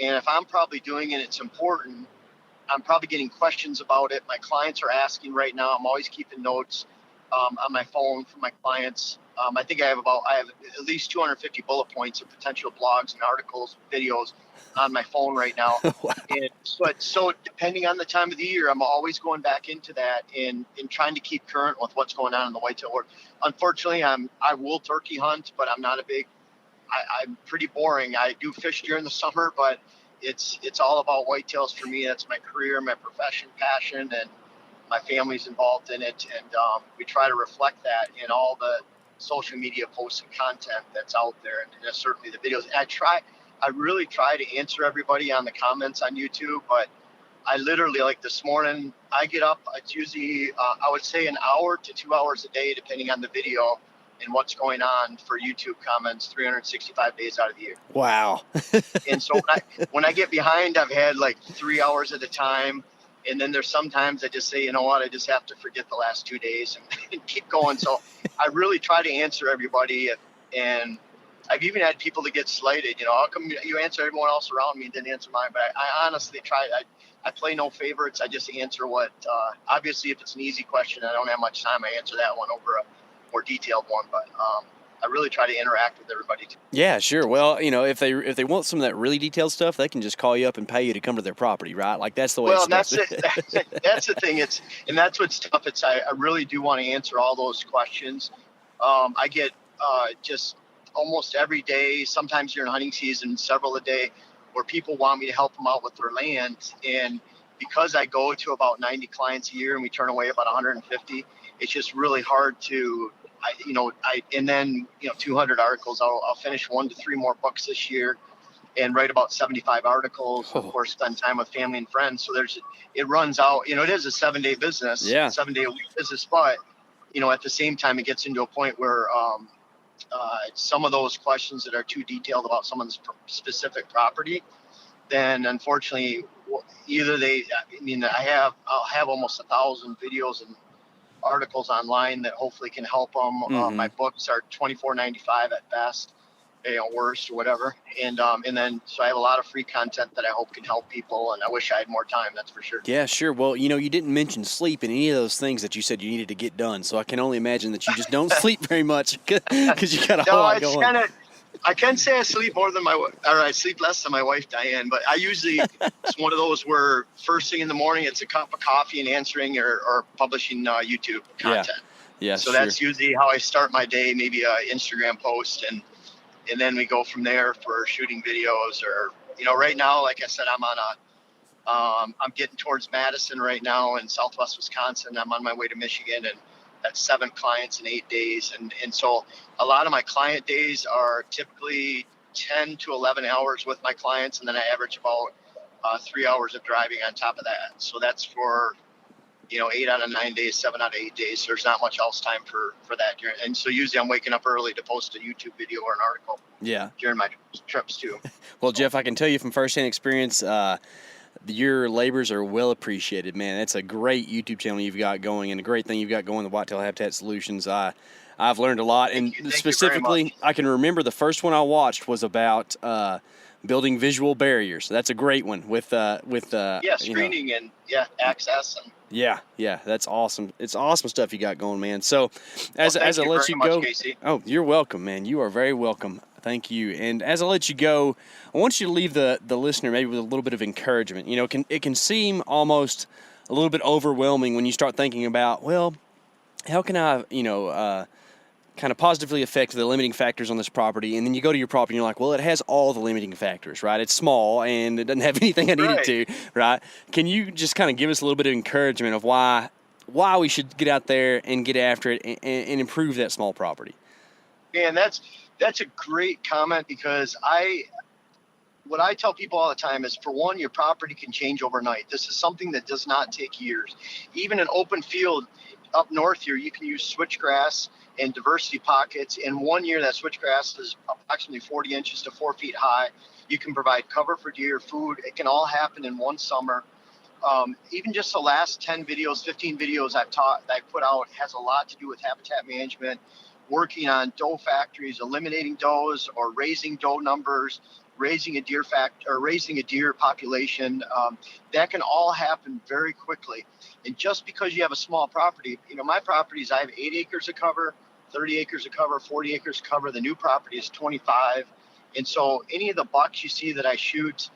And if I'm probably doing it, it's important. I'm probably getting questions about it. My clients are asking right now. I'm always keeping notes on my phone from my clients. I think I have at least 250 bullet points of potential blogs and articles, videos on my phone right now. Wow. And so depending on the time of the year, I'm always going back into that and trying to keep current with what's going on in the whitetail world. Unfortunately, I will turkey hunt, but I'm not I'm pretty boring. I do fish during the summer, but it's all about whitetails for me. That's my career, my profession, passion, and my family's involved in it. And we try to reflect that in all the social media posts and content that's out there, and certainly the videos. And I really try to answer everybody on the comments on YouTube, but I literally, like this morning, I get up, it's usually, I would say an hour to 2 hours a day, depending on the video and what's going on for YouTube comments, 365 days out of the year. Wow. And so when I get behind, I've had like 3 hours at a time. And then there's sometimes I just say, you know what, I just have to forget the last 2 days and keep going. So I really try to answer everybody. And I've even had people that get slighted, how come you answer everyone else around me and didn't answer mine? But I honestly try. I play no favorites. I just answer what, obviously if it's an easy question, I don't have much time, I answer that one over a more detailed one. But I really try to interact with everybody too. Yeah, sure. Well, if they want some of that really detailed stuff, they can just call you up and pay you to come to their property, right? Like that's the way. Well, that's it. That's the thing. And that's what's tough. I really do want to answer all those questions. I get just almost every day, sometimes during hunting season, several a day, where people want me to help them out with their land. And because I go to about 90 clients a year and we turn away about 150, it's just really hard to. And then 200 articles. I'll finish 1 to 3 more books this year, and write about 75 articles. Of course, spend time with family and friends. So it runs out. It is a 7-day business, 7-day a week business. But at the same time, it gets into a point where some of those questions that are too detailed about someone's specific property, then unfortunately, either I'll have almost 1,000 videos and articles online that hopefully can help them. My books are $24.95 at best, worst or whatever. And then so I have a lot of free content that I hope can help people. And I wish I had more time. That's for sure. Yeah, sure. Well, you didn't mention sleep in any of those things that you said you needed to get done. So I can only imagine that you just don't sleep very much because you got a whole lot going. I can say I sleep I sleep less than my wife, Diane, but I usually, it's one of those where first thing in the morning, it's a cup of coffee and answering or publishing YouTube content. Yeah. So sure. that's usually how I start my day, maybe an Instagram post. And then we go from there for shooting videos or, right now, like I said, I'm getting towards Madison right now in Southwest Wisconsin. I'm on my way to Michigan, and that's 7 clients in 8 days. And so a lot of my client days are typically 10 to 11 hours with my clients. And then I average about 3 hours of driving on top of that. So that's for, 8 out of 9 days, 7 out of 8 days. So there's not much else time for that. And so usually I'm waking up early to post a YouTube video or an article. Yeah. During my trips too. Well, Jeff, I can tell you from firsthand experience, your labors are well appreciated, man. That's a great YouTube channel you've got going, and a great thing you've got going, the Whitetail Habitat Solutions. I've learned a lot, and specifically, I can remember the first one I watched was about building visual barriers. That's a great one with screening and access and. Yeah, that's awesome. It's awesome stuff you got going, man. So, as I let you go, oh, you're welcome, man. You are very welcome. Thank you. And as I let you go, I want you to leave the listener maybe with a little bit of encouragement. It can seem almost a little bit overwhelming when you start thinking about, well, how can I, kind of positively affect the limiting factors on this property? And then you go to your property and you're like, well, it has all the limiting factors, right? It's small and it doesn't have anything I need it to, right? Can you just kind of give us a little bit of encouragement of why we should get out there and get after it and improve that small property? Man, that's a great comment, because what I tell people all the time is, for one, your property can change overnight. This is something that does not take years. Even an open field up north here, you can use switchgrass and diversity pockets. In 1 year, that switchgrass is approximately 40 inches to 4 feet high. You can provide cover for deer, food. It can all happen in one summer. Even just the last 10 videos, 15 videos that I put out has a lot to do with habitat management, working on doe factories, eliminating does or raising doe numbers, raising a deer population. That can all happen very quickly. And just because you have a small property, my properties, I have 8 acres of cover, 30 acres of cover, 40 acres of cover. The new property is 25. And so any of the bucks you see that I shoot,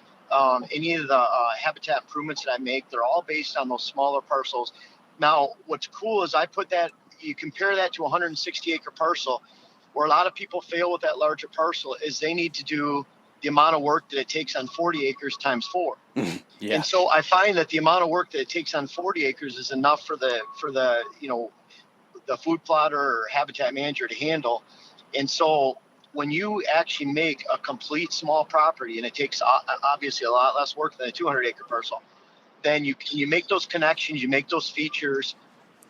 any of the habitat improvements that I make, they're all based on those smaller parcels. Now, what's cool is you compare that to a 160 acre parcel, where a lot of people fail with that larger parcel is they need to do the amount of work that it takes on 40 acres times 4. Yeah. And so I find that the amount of work that it takes on 40 acres is enough for the the food plotter or habitat manager to handle. And so when you actually make a complete small property, and it takes obviously a lot less work than a 200 acre parcel, then you make those connections, you make those features,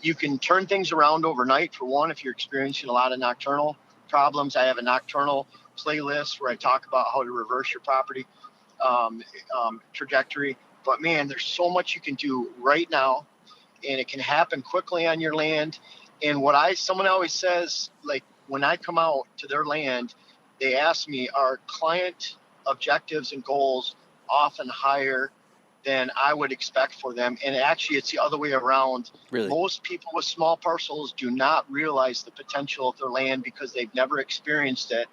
you can turn things around overnight. For one, if you're experiencing a lot of nocturnal problems, I have a nocturnal playlist where I talk about how to reverse your property trajectory. But man, there's so much you can do right now, and it can happen quickly on your land. And someone always says, like, when I come out to their land, they ask me, are client objectives and goals often higher than I would expect for them? And actually, it's the other way around. Really? Most people with small parcels do not realize the potential of their land because they've never experienced it.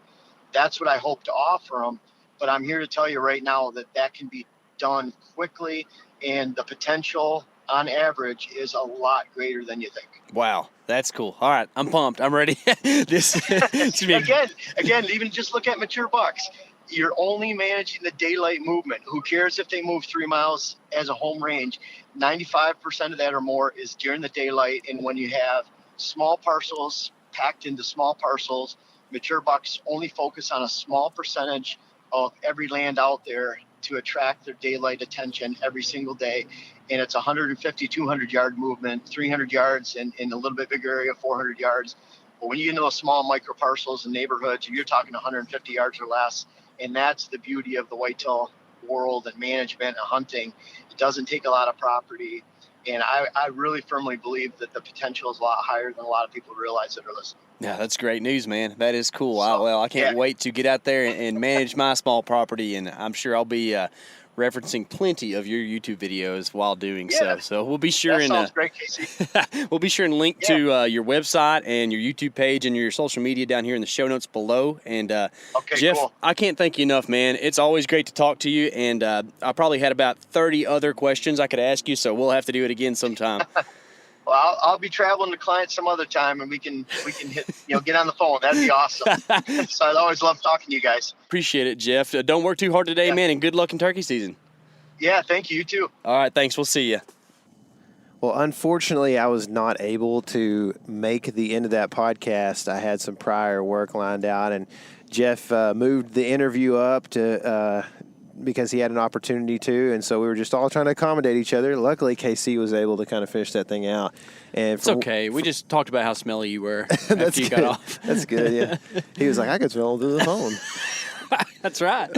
That's what I hope to offer them. But I'm here to tell you right now that can be done quickly, and the potential on average is a lot greater than you think. Wow, that's cool. All right, I'm pumped. I'm ready. Again, even just look at mature bucks. You're only managing the daylight movement. Who cares if they move 3 miles as a home range? 95% of that or more is during the daylight. And when you have small parcels packed into small parcels, mature bucks only focus on a small percentage of every land out there to attract their daylight attention every single day. And it's 150, 200 yard movement, 300 yards in a little bit bigger area, 400 yards. But when you get into those small micro parcels and neighborhoods, you're talking 150 yards or less. And that's the beauty of the whitetail world and management and hunting. It doesn't take a lot of property. And I really firmly believe that the potential is a lot higher than a lot of people realize that are listening. Yeah, that's great news, man. That is cool. I can't wait to get out there and manage my small property, and I'm sure I'll be referencing plenty of your YouTube videos while doing so. So we'll be sure sounds great, Casey. We'll be sure and link to your website and your YouTube page and your social media down here in the show notes below. And Jeff, cool. I can't thank you enough, man. It's always great to talk to you, and I probably had about 30 other questions I could ask you, so we'll have to do it again sometime. Well, I'll be traveling to clients some other time, and we can hit, get on the phone. That'd be awesome. So I'd always love talking to you guys. Appreciate it, Jeff. Don't work too hard today, man, and good luck in turkey season. Yeah, thank you. You too. All right, thanks. We'll see you. Well, unfortunately, I was not able to make the end of that podcast. I had some prior work lined out, and Jeff moved the interview up to because he had an opportunity to, and so we were just all trying to accommodate each other. Luckily, KC was able to kind of finish that thing out. And it's okay. We just talked about how smelly you were after you got off. That's good, yeah. He was like, I could smell through the phone. That's right.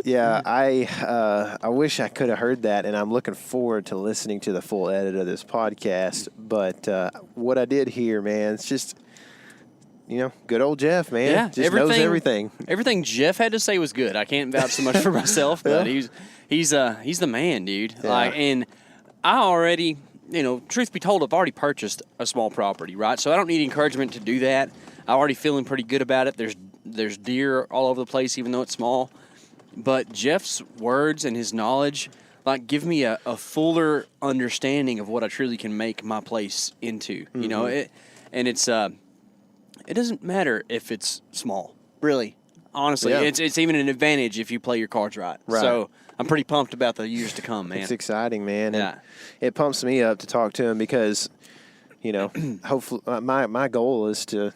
Yeah, I wish I could have heard that, and I'm looking forward to listening to the full edit of this podcast. But what I did hear, man, it's just, good old Jeff, man. Yeah, just knows everything. Everything Jeff had to say was good. I can't vouch so much for myself, but he's the man, dude. Yeah. And I already, truth be told, I've already purchased a small property, right? So I don't need encouragement to do that. I'm already feeling pretty good about it. There's deer all over the place, even though it's small. But Jeff's words and his knowledge, give me a fuller understanding of what I truly can make my place into. Mm-hmm. It doesn't matter if it's small, really. Honestly, yeah. It's even an advantage if you play your cards right. So I'm pretty pumped about the years to come, man. It's exciting, man. Yeah. And it pumps me up to talk to him because, hopefully my goal is to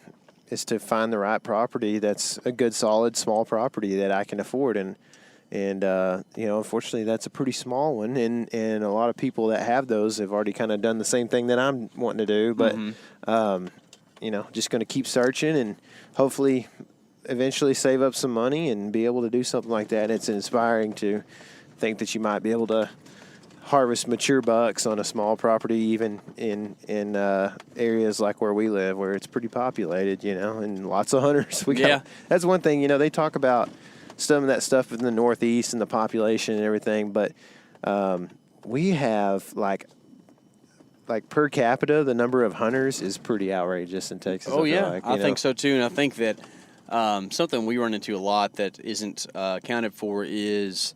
find the right property that's a good, solid, small property that I can afford. And unfortunately, that's a pretty small one. And a lot of people that have those have already kind of done the same thing that I'm wanting to do. But, just going to keep searching and hopefully eventually save up some money and be able to do something like that. It's inspiring to think that you might be able to harvest mature bucks on a small property, even in areas like where we live, where it's pretty populated, and lots of hunters. That's one thing, they talk about some of that stuff in the Northeast and the population and everything, but we have like per capita, the number of hunters is pretty outrageous in Texas. Oh, yeah. I think so, too. And I think that something we run into a lot that isn't accounted for is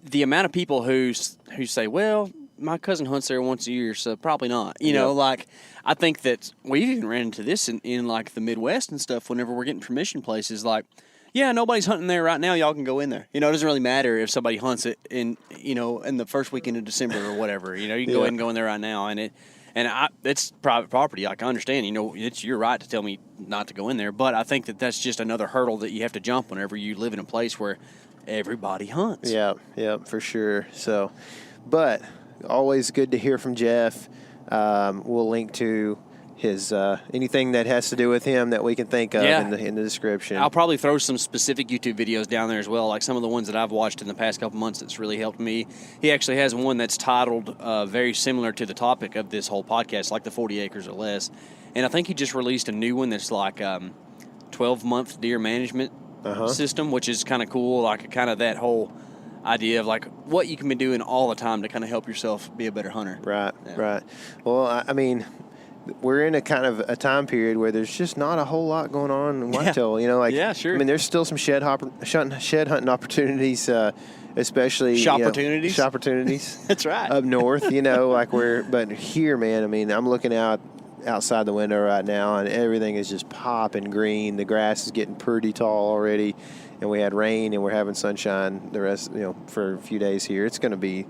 the amount of people who say, well, my cousin hunts there once a year, so probably not. I think that we've even ran into this in like the Midwest and stuff whenever we're getting permission places. Like, yeah, nobody's hunting there right now. Y'all can go in there. It doesn't really matter if somebody hunts it in the first weekend of December or whatever. You can go ahead and go in there right now. And it's private property. Like, I understand, it's your right to tell me not to go in there. But I think that that's just another hurdle that you have to jump whenever you live in a place where everybody hunts. Yeah, for sure. So, but always good to hear from Jeff. We'll link to his anything that has to do with him that we can think of in the description. I'll probably throw some specific YouTube videos down there as well, like some of the ones that I've watched in the past couple months that's really helped me. He actually has one that's titled very similar to the topic of this whole podcast, like the 40 acres or less. And I think he just released a new one that's like 12-month deer management system, which is kind of cool, like kind of that whole idea of like what you can be doing all the time to kind of help yourself be a better hunter. Right. Well, I mean, we're in a kind of a time period where there's just not a whole lot going on in whitetail. Sure. I mean, there's still some shed hunting opportunities, especially shopportunities. That's right. Up north, but here, man, I mean, I'm looking outside the window right now, and everything is just popping green. The grass is getting pretty tall already, and we had rain, and we're having sunshine the rest, for a few days here. It's going to be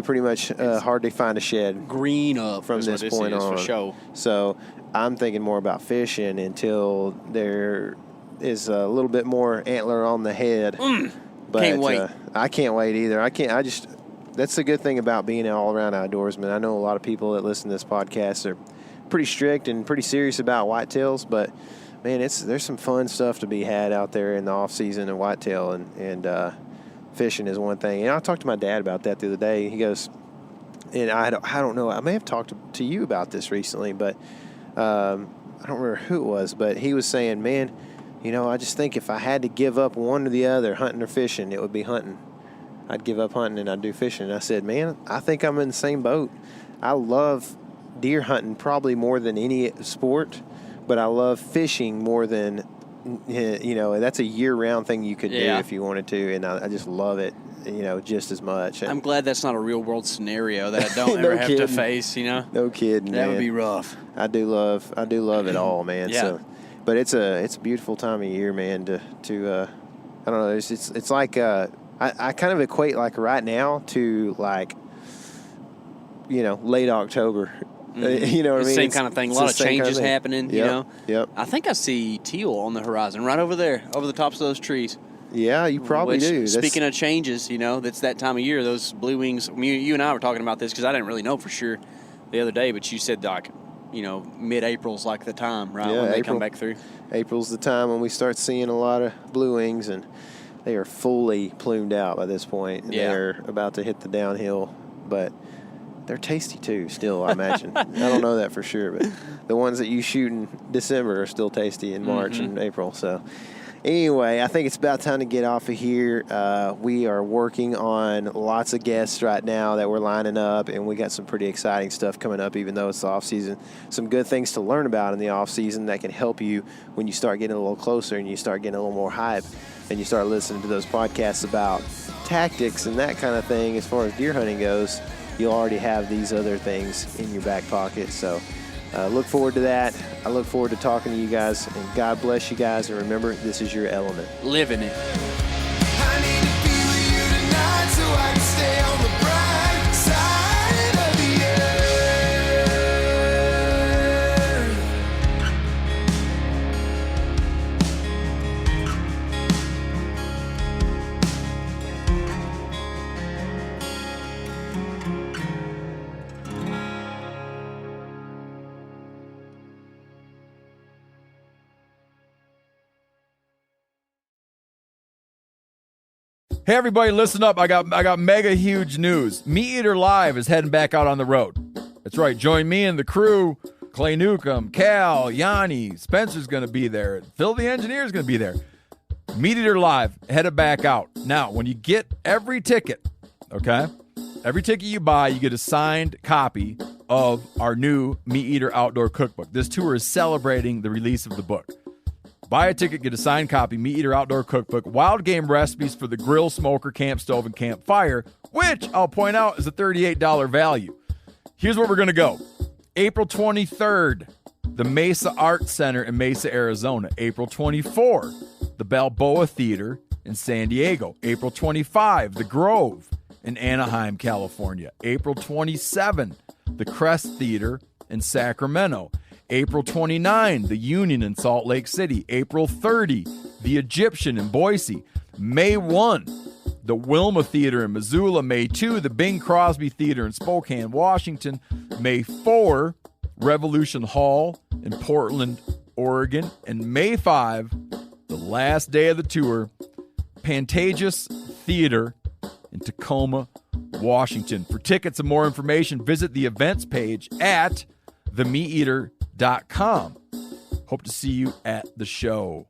pretty much hard to find a shed green up from this point on. For sure. So I'm thinking more about fishing until there is a little bit more antler on the head. But can't wait. I can't wait either. That's the good thing about being an all-around outdoorsman. I know a lot of people that listen to this podcast are pretty strict and pretty serious about whitetails, but man, there's some fun stuff to be had out there in the off season of whitetail, and fishing is one thing. And I talked to my dad about that the other day. He goes, and I don't know, I may have talked to you about this recently, but I don't remember who it was, but he was saying, man, I just think if I had to give up one or the other, hunting or fishing, it would be hunting. I'd give up hunting and I'd do fishing. And I said, man, I think I'm in the same boat. I love deer hunting probably more than any sport, but I love fishing more than, that's a year-round thing you could do if you wanted to, and I just love it, just as much. I'm glad that's not a real-world scenario that I don't ever have to face, No kidding, That man. would be rough. I do love it all, man. Yeah. So, but it's a beautiful time of year, man, to I don't know, it's like I kind of equate like right now to like, late October. You know what I mean? Same kind of thing. A lot of changes happening, Yep. I think I see teal on the horizon right over there, over the tops of those trees. Yeah, you probably do. Speaking of changes, that's that time of year, those blue wings. You and I were talking about this because I didn't really know for sure the other day, but you said like, mid-April's like the time, right, when they come back through. April's the time when we start seeing a lot of blue wings, and they are fully plumed out by this point. And they're about to hit the downhill, but they're tasty too, still, I imagine. I don't know that for sure, but the ones that you shoot in December are still tasty in March and April. So anyway, I think it's about time to get off of here. We are working on lots of guests right now that we're lining up, and we got some pretty exciting stuff coming up, even though it's the off season. Some good things to learn about in the off season that can help you when you start getting a little closer and you start getting a little more hype and you start listening to those podcasts about tactics and that kind of thing. As far as deer hunting goes, you'll already have these other things in your back pocket. So look forward to that. I look forward to talking to you guys, and God bless you guys. And remember, this is your element. Living it. I need to be with you tonight so I can stay on the bright side of the earth. Hey everybody, listen up. I got mega huge news. Meat Eater Live is heading back out on the road. That's right. Join me and the crew. Clay Newcomb, Cal, Yanni, Spencer's going to be there. Phil the engineer's going to be there. Meat Eater Live headed back out. Now, when you get every ticket, okay? Every ticket you buy, you get a signed copy of our new Meat Eater Outdoor Cookbook. This tour is celebrating the release of the book. Buy a ticket, get a signed copy, Meat Eater Outdoor Cookbook, wild game recipes for the grill, smoker, camp stove, and campfire, which I'll point out is a $38 value. Here's where we're going to go. April 23rd, the Mesa Arts Center in Mesa, Arizona. April 24, the Balboa Theater in San Diego. April 25, the Grove in Anaheim, California. April 27, the Crest Theater in Sacramento. April 29, the Union in Salt Lake City. April 30, the Egyptian in Boise. May 1, the Wilma Theater in Missoula. May 2, the Bing Crosby Theater in Spokane, Washington. May 4, Revolution Hall in Portland, Oregon. And May 5, the last day of the tour, Pantages Theater in Tacoma, Washington. For tickets and more information, visit the events page at themeateater.com. Hope to see you at the show.